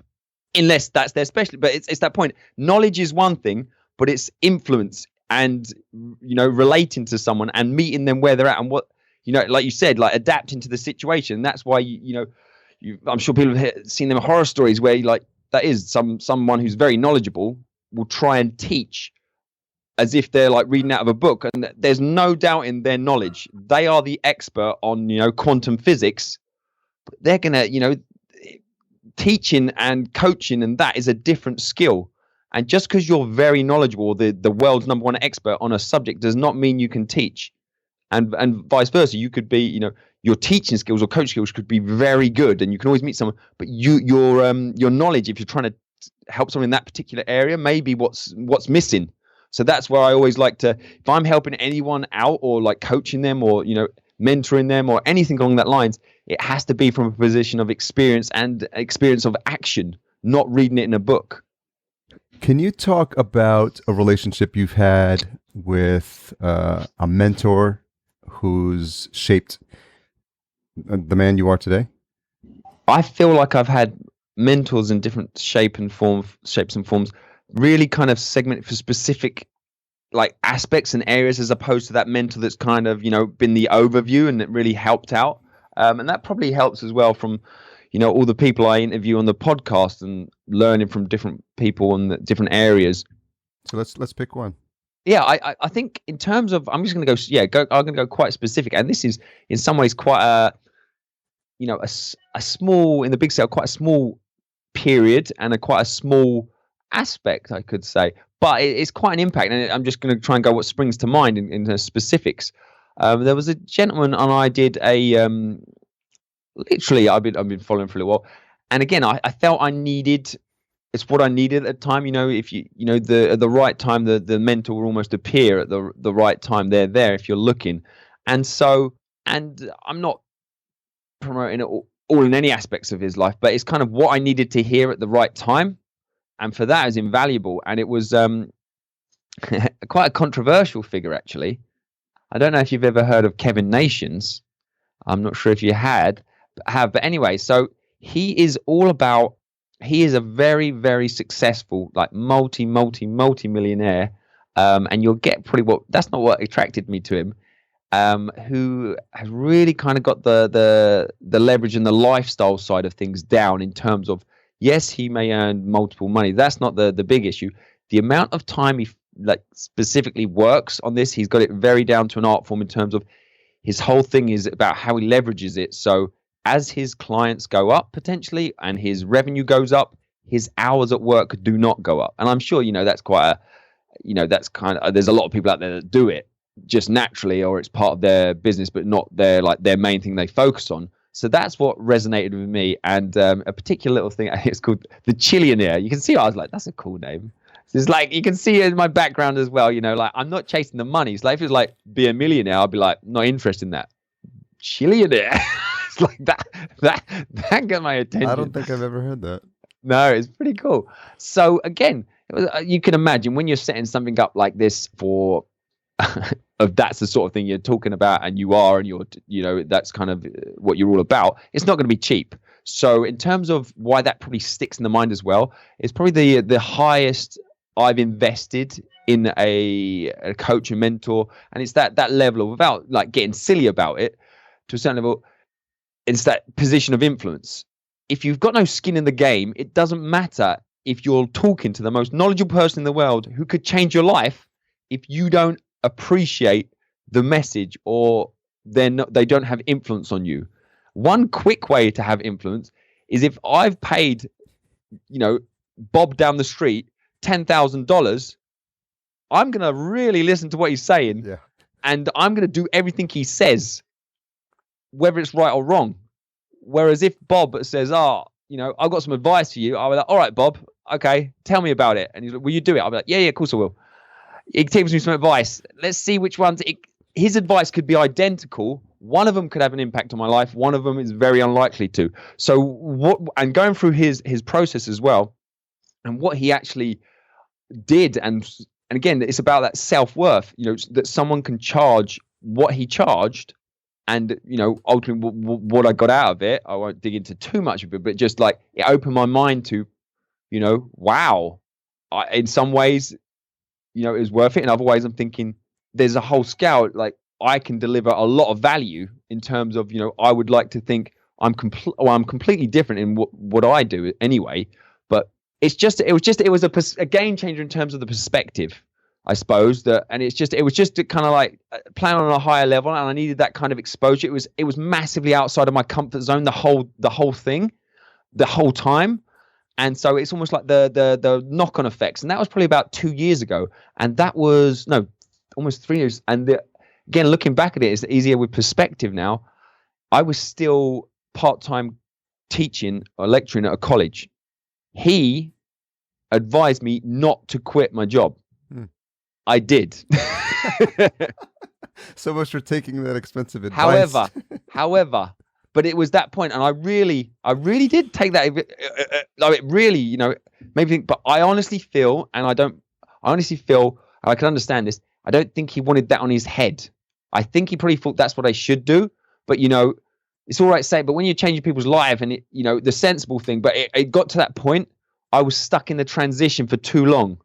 Unless that's their specialty. But it's that point. Knowledge is one thing, but it's influence and, relating to someone and meeting them where they're at and what, like you said, like adapting to the situation. That's why, I'm sure people have seen them horror stories where that is someone who's very knowledgeable will try and teach as if they're like reading out of a book. And there's no doubt in their knowledge. They are the expert on, quantum physics. But they're going to, teaching and coaching, and that is a different skill. And just because you're very knowledgeable, the world's number one expert on a subject, does not mean you can teach. And vice versa. You could be, your teaching skills or coach skills could be very good, and you can always meet someone. But your knowledge, if you're trying to help someone in that particular area, maybe what's missing. So that's where I always like to, if I'm helping anyone out or like coaching them or mentoring them or anything along that lines, it has to be from a position of experience and experience of action, not reading it in a book. Can you talk about a relationship you've had with a mentor who's shaped the man you are today? I feel like I've had mentors in different shapes and forms, really kind of segmented for specific like aspects and areas, as opposed to that mentor that's kind of, been the overview and it really helped out. And that probably helps as well from, all the people I interview on the podcast and learning from different people in the different areas. So let's pick one. Yeah, I think in terms of, I'm just going to go, I'm going to go quite specific. And this is in some ways quite a small, in the big scale, quite a small period and quite a small aspect, I could say. But it's quite an impact. And I'm just going to try and go what springs to mind in the specifics. There was a gentleman and I did a, literally I've been following for a little while. And again, I felt it's what I needed at the time. If at the right time, the mentor will almost appear at the right time. They're there if you're looking. And I'm not promoting it all in any aspects of his life, but it's kind of what I needed to hear at the right time. And for that, it was invaluable. And it was quite a controversial figure, actually. I don't know if you've ever heard of Kevin Nations. I'm not sure if you have. But anyway, so he is a very, very successful, like multi-millionaire. And you'll get probably that's not what attracted me to him. Who has really kind of got the leverage and the lifestyle side of things down in terms of, yes, he may earn multiple money. That's not the big issue. The amount of time he like specifically works on this. He's got it very down to an art form in terms of his whole thing is about how he leverages it. So as his clients go up potentially and his revenue goes up, his hours at work do not go up. And I'm sure, that's quite that's kind of, there's a lot of people out there that do it just naturally, or it's part of their business, but not their main thing they focus on. So that's what resonated with me. And a particular little thing, it's called the Chillionaire. You can see, I was like, that's a cool name. It's like, you can see in my background as well, like I'm not chasing the money. It's like, if it was like be a millionaire, I'd be like, not interested in that. Chillionaire. It's like that got my attention. I don't think I've ever heard that. No, it's pretty cool. So again, you can imagine when you're setting something up like this for if that's the sort of thing you're talking about, and you're that's kind of what you're all about, it's not going to be cheap. So in terms of why that probably sticks in the mind as well, it's probably the highest I've invested in a coach and mentor. And it's that level of, without like getting silly about it, to a certain level, it's that position of influence. If you've got no skin in the game, it doesn't matter if you're talking to the most knowledgeable person in the world who could change your life. If you don't appreciate the message, or they don't have influence on you. One quick way to have influence is if I've paid, Bob down the street $10,000, I'm going to really listen to what he's saying. Yeah. And I'm going to do everything he says, whether it's right or wrong. Whereas if Bob says, I've got some advice for you, I'll be like, all right, Bob, okay, tell me about it. And he's like, will you do it? I'll be like, yeah, of course I will. He gives me some advice. Let's see which ones. His advice could be identical. One of them could have an impact on my life. One of them is very unlikely to. So and going through his process as well, and what he actually did, and again, it's about that self-worth, that someone can charge what he charged, and ultimately what I got out of it. I won't dig into too much of it, but just like it opened my mind to, wow, in some ways, it was worth it. In other ways, I'm thinking there's a whole scale. Like I can deliver a lot of value in terms of, I would like to think I'm completely different in what I do anyway. But it was a game changer in terms of the perspective, I suppose. And it was just to kind of like plan on a higher level, and I needed that kind of exposure. It was massively outside of my comfort zone, the whole thing, the whole time. And so it's almost like the knock-on effects. And that was probably about 2 years ago. And that was, almost 3 years. And again, looking back at it, it's easier with perspective now. I was still part-time teaching or lecturing at a college. He advised me not to quit my job. I did. So much for taking that expensive advice. However, but it was that point, and I really did take that. It really, maybe think. But I honestly feel, and I can understand this. I don't think he wanted that on his head. I think he probably thought that's what I should do. But it's all right to say. But when you're changing people's life, and the sensible thing. But it got to that point. I was stuck in the transition for too long.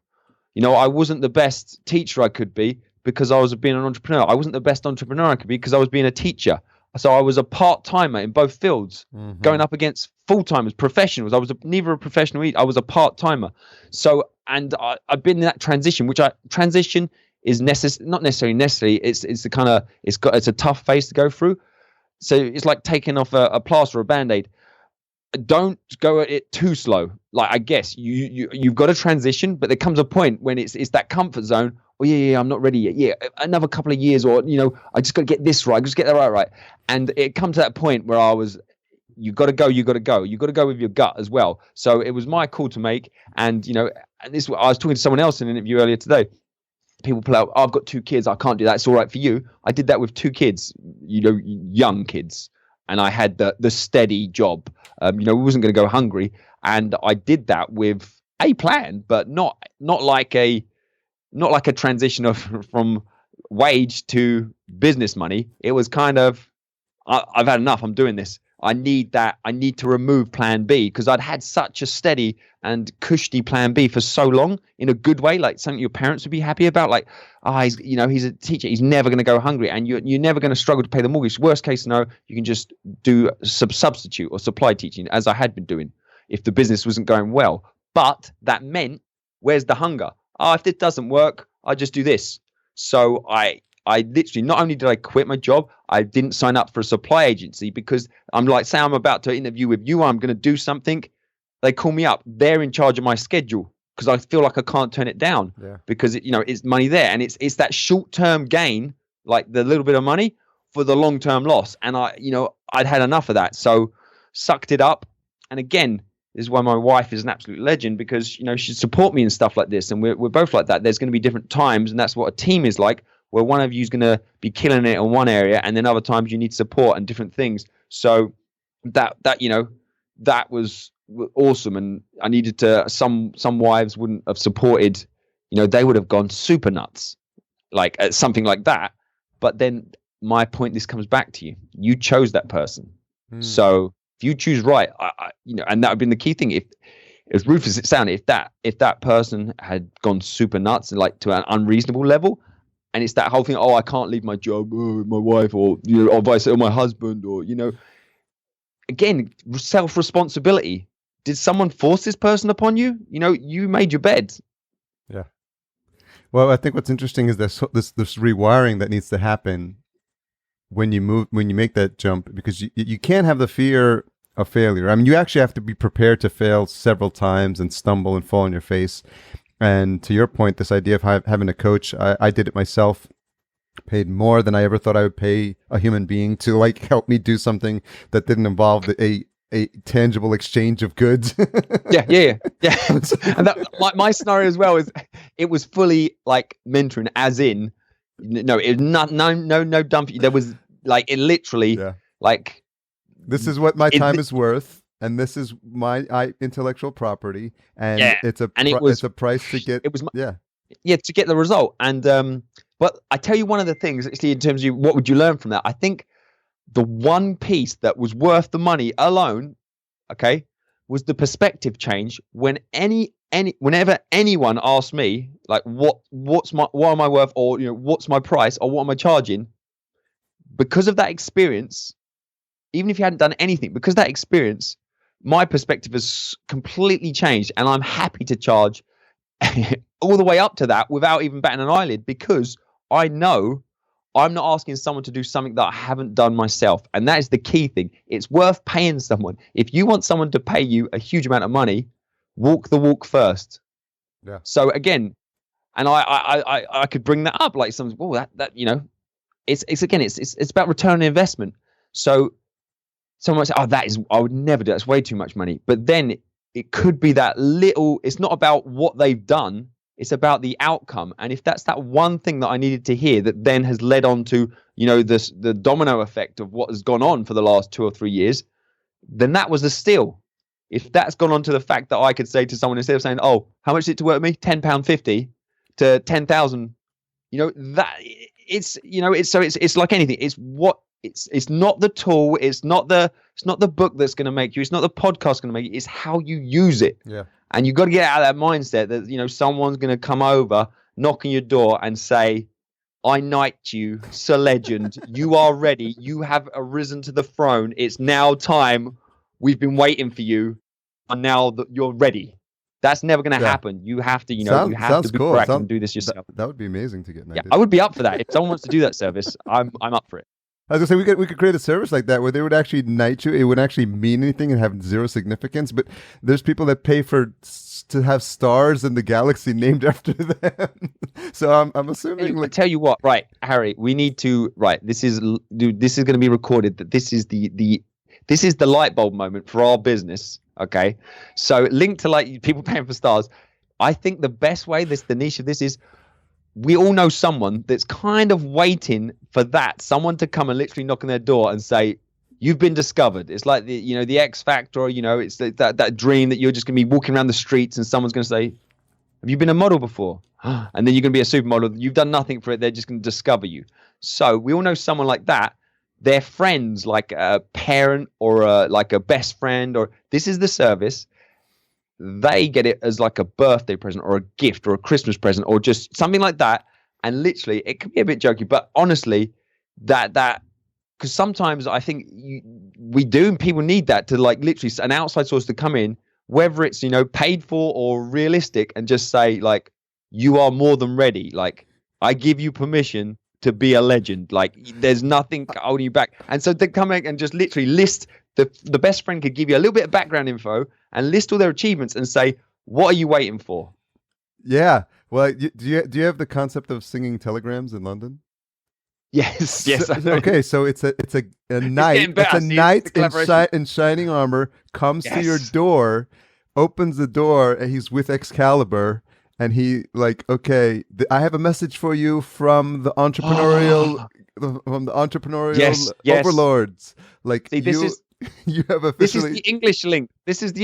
I wasn't the best teacher I could be because I was being an entrepreneur. I wasn't the best entrepreneur I could be because I was being a teacher. So I was a part-timer in both fields, going up against full-timers, professionals. I was neither a professional, I was a part-timer. So, and I've been in that transition, transition is not necessarily, it's the kind of, it's a tough phase to go through. So it's like taking off a plaster or a Band-Aid. Don't go at it too slow. Like, I guess you've got to transition, but there comes a point when it's that comfort zone. Oh yeah, I'm not ready yet. Yeah, another couple of years, or I just got to get this right. I just get that right. And it comes to that point where you got to go with your gut as well. So it was my call to make. And and this, I was talking to someone else in an interview earlier today. People pull out, I've got 2 kids, I can't do that. It's all right for you. I did that with 2 kids, young kids, and I had the steady job. We wasn't going to go hungry, and I did that with a plan, but not like a transition from wage to business money. It was kind of, I've had enough. I'm doing this. I need that. I need to remove plan B, because I'd had such a steady and cushy plan B for so long, in a good way, like something your parents would be happy about. Like, he's a teacher. He's never going to go hungry, and you're never going to struggle to pay the mortgage. Worst case scenario, you can just do substitute or supply teaching, as I had been doing, if the business wasn't going well. But that meant, where's the hunger? If this doesn't work, I just do this. So I literally, not only did I quit my job, I didn't sign up for a supply agency, because I'm like, say I'm about to interview with you, I'm going to do something. They call me up. They're in charge of my schedule, because I feel like I can't turn it down, because it's money there. And it's that short-term gain, like the little bit of money, for the long-term loss. And I'd had enough of that. So sucked it up. And again, this is why my wife is an absolute legend, because, she'd support me and stuff like this. And we're both like that. There's going to be different times. And that's what a team is like, where one of you is going to be killing it in one area, and then other times you need support and different things. So that was awesome. And I needed to, some wives wouldn't have supported, they would have gone super nuts, like at something like that. But then my point, this comes back to you. You chose that person. So if you choose right, and that would have been the key thing. If, as ruthless as it sounded, if that person had gone super nuts and like to an unreasonable level, and it's that whole thing, I can't leave my job, my wife, or or vice, or my husband, or again, self-responsibility. Did someone force this person upon you? You made your bed. Yeah. Well, I think what's interesting is this rewiring that needs to happen when you make that jump, because you can't have the fear of failure. I mean, you actually have to be prepared to fail several times and stumble and fall on your face. And to your point, this idea of having a coach, I did it myself, paid more than I ever thought I would pay a human being to like help me do something that didn't involve a tangible exchange of goods. Yeah. And that, my scenario as well is, it was fully like mentoring, as in, no, it no dump. There was like, it literally like, this is what my time is worth. And this is my intellectual property, and it's a price to get. To get the result. And but I tell you, one of the things actually, in terms of what would you learn from that, I think the one piece that was worth the money alone, was the perspective change. Whenever anyone asked me like, what am I worth, or what's my price, or what am I charging, because of that experience, even if you hadn't done anything, because of that experience, my perspective has completely changed, and I'm happy to charge all the way up to that without even batting an eyelid, because I know I'm not asking someone to do something that I haven't done myself. And that is the key thing. It's worth paying someone. If you want someone to pay you a huge amount of money, walk the walk first. Yeah. So again, and I could bring that up, like some, it's about return on investment. So someone might say, I would never do that. It's way too much money. But then it could be that little, it's not about what they've done. It's about the outcome. And if that's that one thing that I needed to hear that then has led on to, the domino effect of what has gone on for the last 2 or 3 years, then that was a steal. If that's gone on to the fact that I could say to someone, instead of saying, how much is it to work with me? £10.50 to 10,000, that it's, it's like anything. It's what, it's not the tool. It's not the book that's going to make you. It's not the podcast going to make you. It's how you use it. Yeah. And you've got to get out of that mindset that, someone's going to come over, knock on your door and say, I knight you, Sir Legend. You are ready. You have arisen to the throne. It's now time. We've been waiting for you. And now that you're ready. That's never going to happen. You have to, you have to be proactive and do this yourself. That would be amazing to get knighted. Yeah, I would be up for that. If someone wants to do that service, I'm up for it. I was gonna say we could create a service like that where they would actually knight you. It wouldn't actually mean anything and have zero significance. But there's people that pay to have stars in the galaxy named after them. So I'm assuming. I tell you what, right, Harry, we need to. Right, this is going to be recorded. That this is the light bulb moment for our business. Okay, so linked to like people paying for stars. I think the best way, the niche of this is, we all know someone that's kind of waiting for someone to come and literally knock on their door and say, you've been discovered. It's like the X Factor, it's that dream that you're just going to be walking around the streets and someone's going to say, have you been a model before? And then you're going to be a supermodel. You've done nothing for it. They're just going to discover you. So we all know someone like that. Their friends, like a parent or like a best friend, or this is the service. They get it as like a birthday present or a gift or a Christmas present or just something like that. And literally, it can be a bit jokey, but honestly, that because sometimes I think we do, and people need that to like literally an outside source to come in, whether it's paid for or realistic, and just say like, you are more than ready. Like, I give you permission to be a legend. Like, there's nothing holding you back. And so they come in and just literally list the best friend could give you a little bit of background info and list all their achievements and say, what are you waiting for? Yeah. Well, do you have the concept of singing telegrams in London? Yes. Okay, so it's a knight. It's a knight in shining armor comes to your door, opens the door, and he's with Excalibur, and he like, okay, I have a message for you from the entrepreneurial overlords. Like, see, you have officially. This is the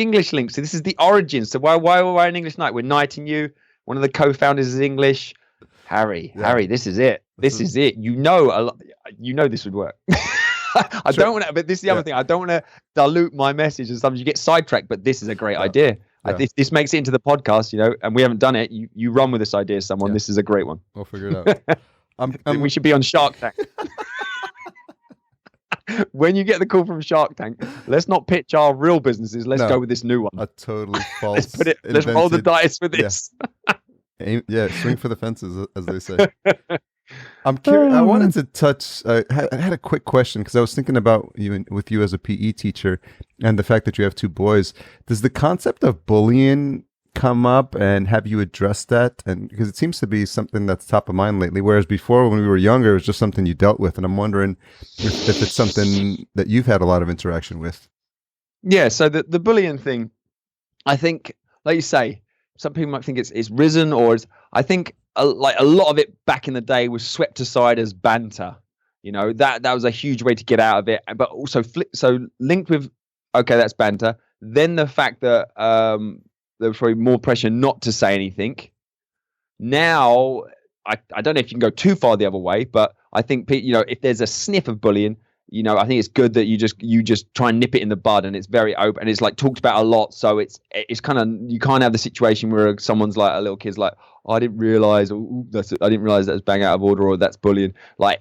English link. So this is the origin. So why we're an English knight? We're knighting you. One of the co-founders is English. Harry, this is it. This is it. You know this would work. I don't want to, but this is the other thing. I don't want to dilute my message, and sometimes you get sidetracked. But this is a great idea. This makes it into the podcast, and we haven't done it. You run with this idea, someone. This is a great one. We'll figure it out. We should be on Shark Tank. When you get the call from Shark Tank, let's not pitch our real businesses. Let's go with this new one. A totally false. Let's roll the dice with this. Swing for the fences, as they say. I'm curious. I wanted to touch. I had a quick question because I was thinking about with you as a PE teacher and the fact that you have two boys. Does the concept of bullying come up, and have you addressed that? And because it seems to be something that's top of mind lately, whereas before when we were younger, it was just something you dealt with. And I'm wondering if it's something that you've had a lot of interaction with. Yeah. So the bullying thing, I think, like you say, some people might think it's risen, I think a lot of it back in the day was swept aside as banter. That was a huge way to get out of it. But also linked with, okay, that's banter. Then the fact that there was probably more pressure not to say anything. Now, I don't know if you can go too far the other way, but I think, if there's a sniff of bullying, I think it's good that you just try and nip it in the bud, and it's very open and it's like talked about a lot. So it's kind of, you can't have the situation where someone's like, a little kid's like, oh, I didn't realize, I didn't realize that was bang out of order, or that's bullying. Like,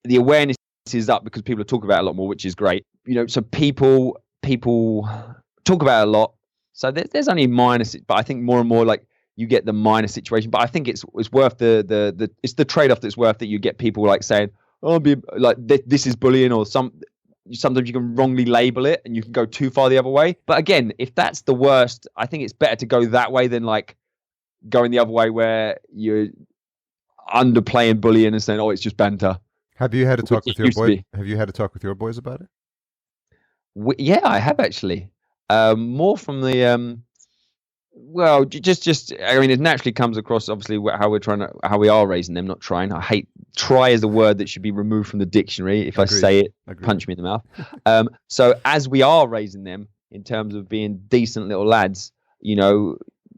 the awareness is up because people are talking about it a lot more, which is great. So people talk about it a lot. So there's only minor, but I think more and more like you get the minor situation. But I think it's worth it's the trade-off that's worth that you get people like saying, oh, this is bullying, or sometimes you can wrongly label it and you can go too far the other way. But again, if that's the worst, I think it's better to go that way than like going the other way where you're underplaying bullying and saying, oh, it's just banter. Have you had to talk with your boys? Have you had to talk with your boys about it? Yeah, I have actually. More from the well, just I mean, it naturally comes across obviously how we are raising them, not trying. I hate try is a word that should be removed from the dictionary. If Agreed. I say it, Agreed. Punch me in the mouth. So as we are raising them in terms of being decent little lads, you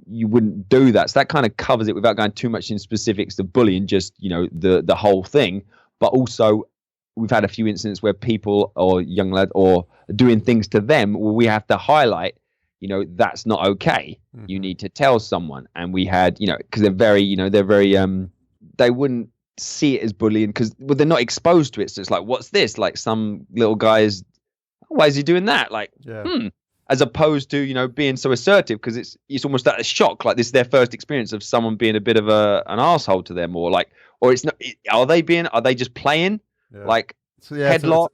wouldn't do that. So that kind of covers it without going too much in specifics of bullying, just the whole thing. But also, we've had a few incidents where people or young lads or doing things to them where we have to highlight, that's not okay. Mm-hmm. You need to tell someone. And we had, because they're very, they wouldn't see it as bullying because they're not exposed to it. So it's like, what's this? Like some little guys, why is he doing that? Like, as opposed to, being so assertive because it's almost that shock. Like this is their first experience of someone being a bit of an asshole to them, or it's not, are they just playing? Yeah. Like headlock?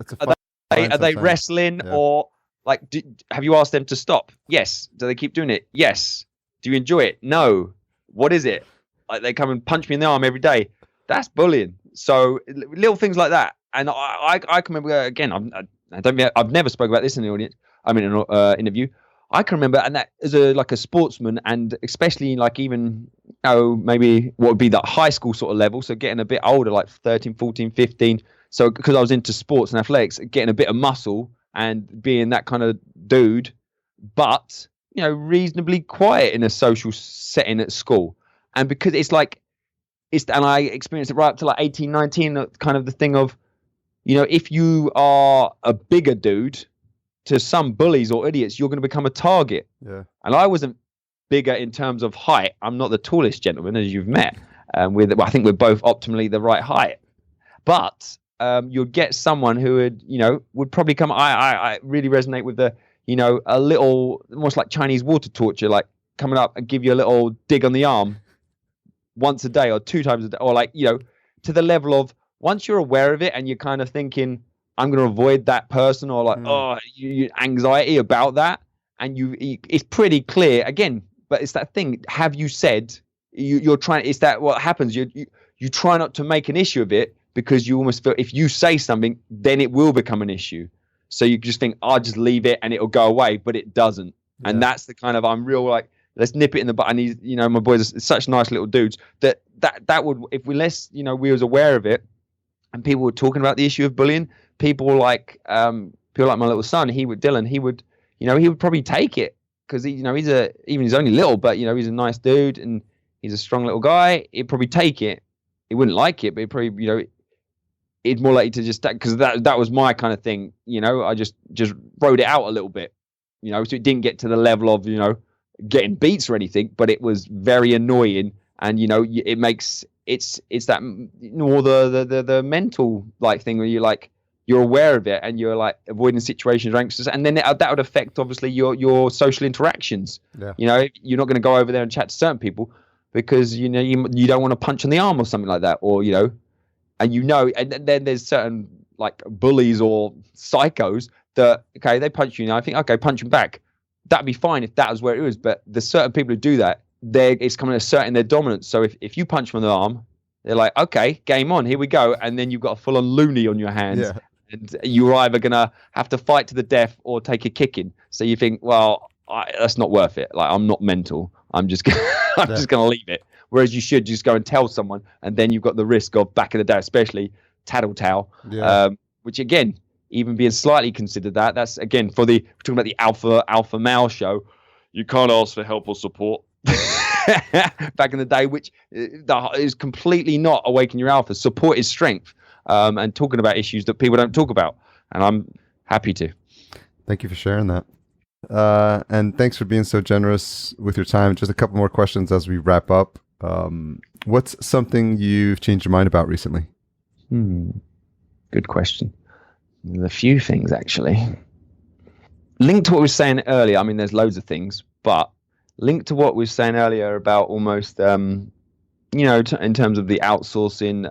Are they wrestling or like? Have you asked them to stop? Yes. Do they keep doing it? Yes. Do you enjoy it? No. What is it? Like they come and punch me in the arm every day. That's bullying. So little things like that. And I can remember again. I've never spoke about this in the audience. I mean, in an interview. I can remember, and that as a sportsman, and especially like even maybe what would be that high school sort of level. So getting a bit older, like 13, 14, 15. So because I was into sports and athletics, getting a bit of muscle and being that kind of dude, but reasonably quiet in a social setting at school. And because and I experienced it right up to like 18, 19, kind of the thing of, if you are a bigger dude, to some bullies or idiots, you're going to become a target. Yeah. And I wasn't bigger in terms of height. I'm not the tallest gentleman, as you've met. I think we're both optimally the right height. But you'll get someone who would probably come. I really resonate with the, a little, almost like Chinese water torture, like coming up and give you a little dig on the arm. once a day or 2 times a day, or like, to the level of once you're aware of it and you're kind of thinking, I'm going to avoid that person, or like, you anxiety about that. And it's pretty clear again, but it's that thing. Have you said you're trying? It's that what happens. You try not to make an issue of it because you almost feel if you say something, then it will become an issue. So you just think, I'll just leave it and it'll go away, but it doesn't. Yeah. And that's the kind of, I'm real like, let's nip it in the butt. And he's, my boys are such nice little dudes that would, if we we was aware of it and people were talking about the issue of bullying, people like my little son, Dylan, he would probably take it because even he's only little, but he's a nice dude and he's a strong little guy. He'd probably take it. He wouldn't like it, but he'd probably, he'd more likely to just, because that was my kind of thing. I just wrote it out a little bit, so it didn't get to the level of, getting beats or anything, but it was very annoying. And, it makes, it's that more the mental like thing where you're aware of it and you're like avoiding situations or anxious, and then that would affect obviously your social interactions. Yeah. You're not going to go over there and chat to certain people because you don't want to punch on the arm or something like that, or and then there's certain like bullies or psychos that they punch you, I think punch them back. That'd be fine if that was where it was, but there's certain people who do that. It's coming asserting their dominance. So if you punch them on the arm, they're like, okay, game on, here we go, and then you've got a full-on loony on your hands. Yeah. And you're either going to have to fight to the death or take a kicking. So you think, well, that's not worth it. Like, I'm not mental. I'm just going to leave it. Whereas you should just go and tell someone, and then you've got the risk of back in the day, especially tattletale, which again, even being slightly considered that's again we're talking about the alpha male show. You can't ask for help or support. Back in the day, which is completely not Awaken Your Alpha. Support is strength. And talking about issues that people don't talk about. And I'm happy to. Thank you for sharing that. And thanks for being so generous with your time. Just a couple more questions as we wrap up. What's something you've changed your mind about recently? Good question. There's a few things, actually. Linked to what we were saying earlier, I mean, there's loads of things, but linked to what we were saying earlier about almost... in terms of the outsourcing,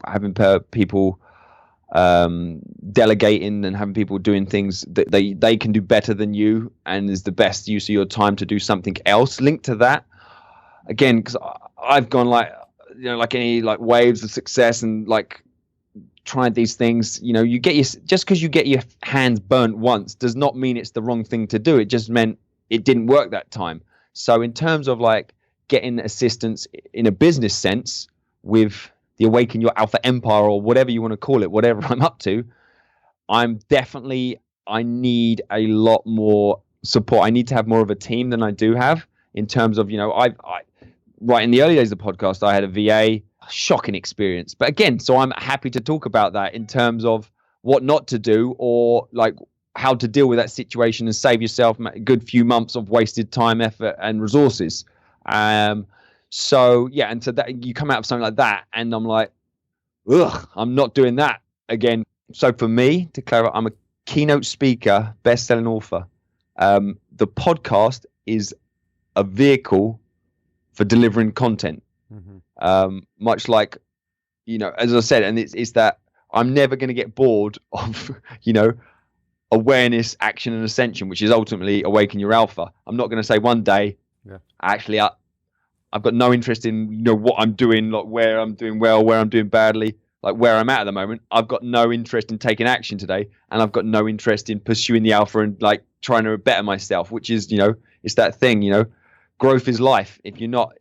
having people delegating and having people doing things that they can do better than you and is the best use of your time to do something else. Linked to that, again, because I've gone like any like waves of success and like tried these things. You get just because you get your hands burnt once does not mean it's the wrong thing to do. It just meant it didn't work that time. So in terms of like getting assistance in a business sense with the Awaken Your Alpha Empire or whatever you want to call it, whatever I'm up to, I need a lot more support. I need to have more of a team than I do have in terms of, I right in the early days of the podcast, I had a VA, shocking experience. But again, so I'm happy to talk about that in terms of what not to do or like how to deal with that situation and save yourself a good few months of wasted time, effort and resources. So yeah, and so that you come out of something like that and I'm like, I'm not doing that again. So for me, to clarify, I'm a keynote speaker, best-selling author. The podcast is a vehicle for delivering content. Much like, as I said, and it's that I'm never going to get bored of, awareness, action and ascension, which is ultimately Awaken Your Alpha. I'm not going to say one day, actually, I've got no interest in what I'm doing, like where I'm doing well, where I'm doing badly, like where I'm at the moment. I've got no interest in taking action today, and I've got no interest in pursuing the alpha and like trying to better myself, which is it's that thing, growth is life. If you're not,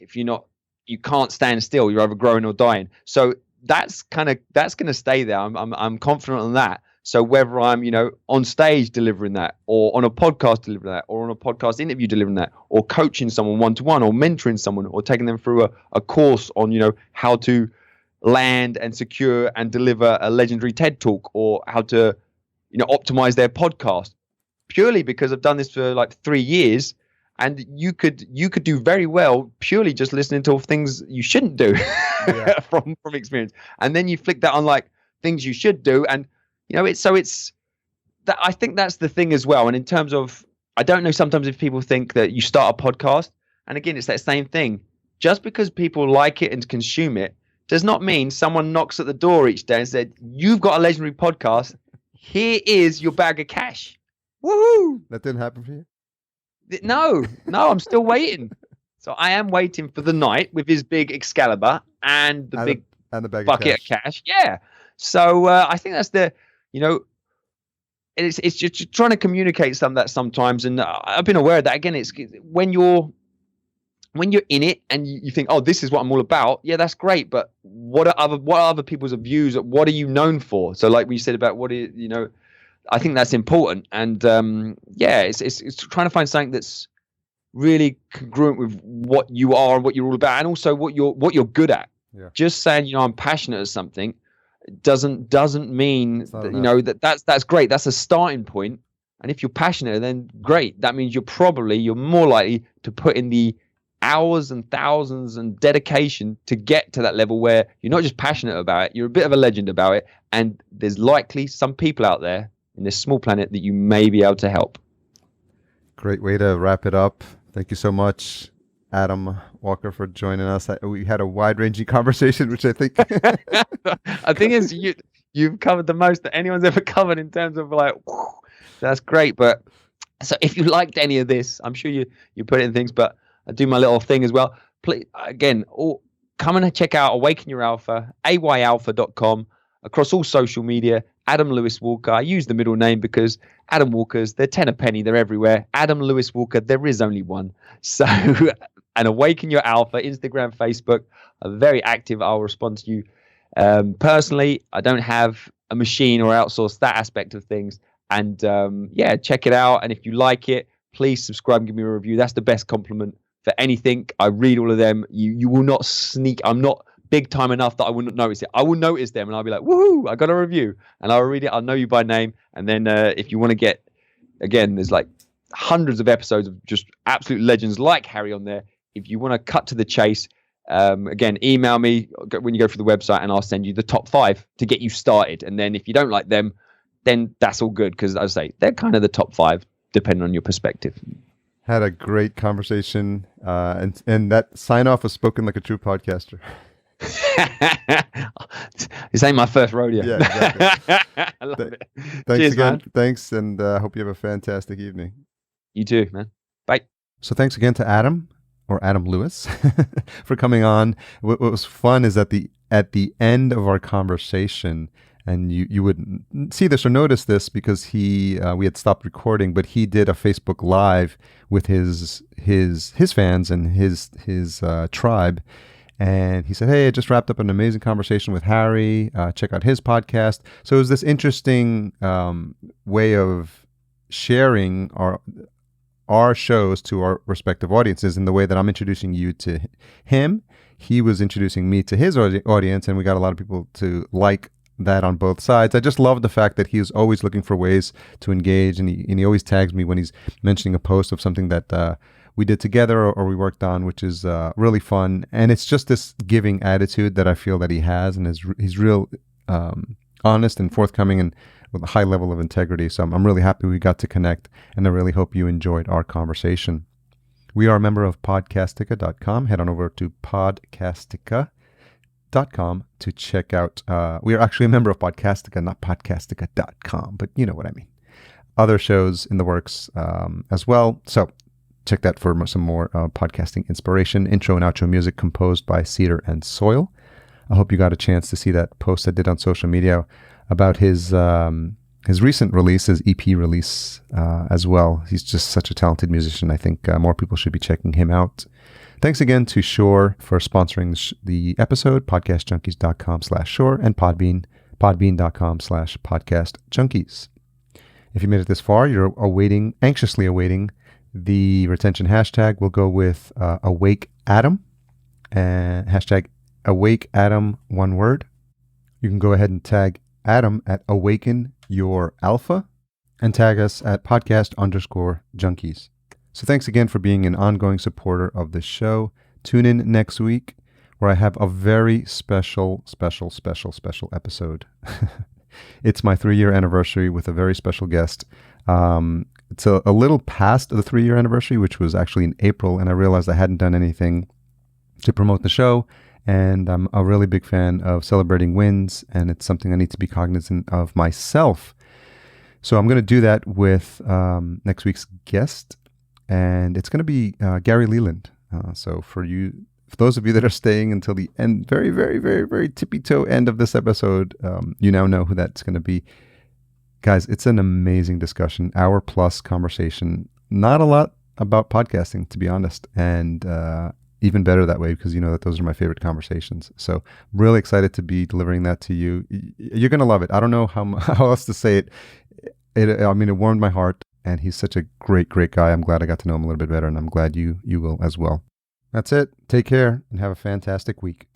you can't stand still. You're either growing or dying. So that's going to stay there. I'm confident on that. So whether I'm, on stage delivering that or on a podcast delivering that or on a podcast interview delivering that or coaching someone one-to-one or mentoring someone or taking them through a course on, how to land and secure and deliver a legendary TED talk or how to, optimize their podcast, purely because I've done this for like 3 years. And you could do very well purely just listening to things you shouldn't do from experience. And then you flick that on like things you should do. And it's that I think that's the thing as well. And in terms of, I don't know sometimes if people think that you start a podcast, and again, it's that same thing. just because people like it and consume it does not mean someone knocks at the door each day and said, "You've got a legendary podcast. Here is your bag of cash." Woohoo! That didn't happen for you? No, I'm still waiting. So I am waiting for the knight with his big Excalibur and the big bucket of cash. Yeah. So I think that's it's just trying to communicate some of that sometimes. And I've been aware of that. Again, it's when you're in it and you think, oh, this is what I'm all about. Yeah, that's great. But what are other people's views? What are you known for? So like we said about I think that's important. And it's trying to find something that's really congruent with what you are and what you're all about, and also what you're good at. Yeah. Just saying, I'm passionate at something doesn't mean that, that's great. That's a starting point. And if you're passionate, then great. That means you're more likely to put in the hours and thousands and dedication to get to that level where you're not just passionate about it, you're a bit of a legend about it, and there's likely some people out there in this small planet that you may be able to help. Great way to wrap it up. Thank you so much, Adam Walker, for joining us. We had a wide-ranging conversation, which I think I think is you've covered the most that anyone's ever covered in terms of that's great. But so if you liked any of this, I'm sure you put it in things, but I do my little thing as well. Please, again, come and check out Awaken Your Alpha, ayalpha.com, across all social media. Adam Lewis Walker. I use the middle name because Adam Walkers, they're 10 a penny, they're everywhere. Adam Lewis Walker, there is only one. So, and Awaken Your Alpha, Instagram, Facebook, are very active. I'll respond to you. Personally, I don't have a machine or outsource that aspect of things. And check it out. And if you like it, please subscribe and give me a review. That's the best compliment for anything. I read all of them. You will not sneak. I'm not big time enough that I wouldn't notice it. I will notice them and I'll be like, woohoo, I got a review. And I'll read it. I'll know you by name. And then if you want to get, again, there's like hundreds of episodes of just absolute legends like Harry on there. If you want to cut to the chase, again, email me when you go through the website and I'll send you the top 5 to get you started. And then if you don't like them, then that's all good. Because as I say, they're kind of the top 5 depending on your perspective. Had a great conversation. And that sign off was spoken like a true podcaster. This ain't my first rodeo. Yeah, exactly. I love it. Thanks Cheers, again. man. Thanks, and hope you have a fantastic evening. You too, man. Bye. So thanks again to Adam Lewis for coming on. What was fun is at the end of our conversation, and you wouldn't see this or notice this because we had stopped recording, but he did a Facebook Live with his fans and his tribe. And he said, hey, I just wrapped up an amazing conversation with Harry. Check out his podcast. So it was this interesting way of sharing our shows to our respective audiences in the way that I'm introducing you to him. He was introducing me to his audience, and we got a lot of people to like that on both sides. I just love the fact that he is always looking for ways to engage, and he always tags me when he's mentioning a post of something that we did together or we worked on, which is really fun. And it's just this giving attitude that I feel that he has, and he's real honest and forthcoming and with a high level of integrity. So I'm really happy we got to connect, and I really hope you enjoyed our conversation. We are a member of podcastica.com. Head on over to podcastica.com to check out. We are actually a member of Podcastica, not podcastica.com, but you know what I mean. Other shows in the works as well. So check that for some more podcasting inspiration. Intro and outro music composed by Cedar and Soil. I hope you got a chance to see that post I did on social media about his recent release, his EP release as well. He's just such a talented musician. I think more people should be checking him out. Thanks again to Shore for sponsoring the episode, podcastjunkies.com/Shore, and Podbean, podbean.com/podcastjunkies. If you made it this far, you're anxiously awaiting the retention hashtag. We'll go with Awake Adam, and hashtag Awake Adam, one word. You can go ahead and tag Adam at Awaken Your Alpha and tag us at podcast_junkies. So thanks again for being an ongoing supporter of this show. Tune in next week where I have a very special episode. It's my 3-year anniversary with a very special guest. It's a little past the 3-year anniversary, which was actually in April, and I realized I hadn't done anything to promote the show. And I'm a really big fan of celebrating wins, and it's something I need to be cognizant of myself. So I'm going to do that with next week's guest, and it's going to be Gary Leland. So for those of you that are staying until the end, very, very, very, very tippy-toe end of this episode, you now know who that's going to be. Guys, it's an amazing discussion, hour-plus conversation. Not a lot about podcasting, to be honest, and even better that way because you know that those are my favorite conversations. So really excited to be delivering that to you. You're going to love it. I don't know how else to say it. It warmed my heart, and he's such a great, great guy. I'm glad I got to know him a little bit better, and I'm glad you will as well. That's it. Take care and have a fantastic week.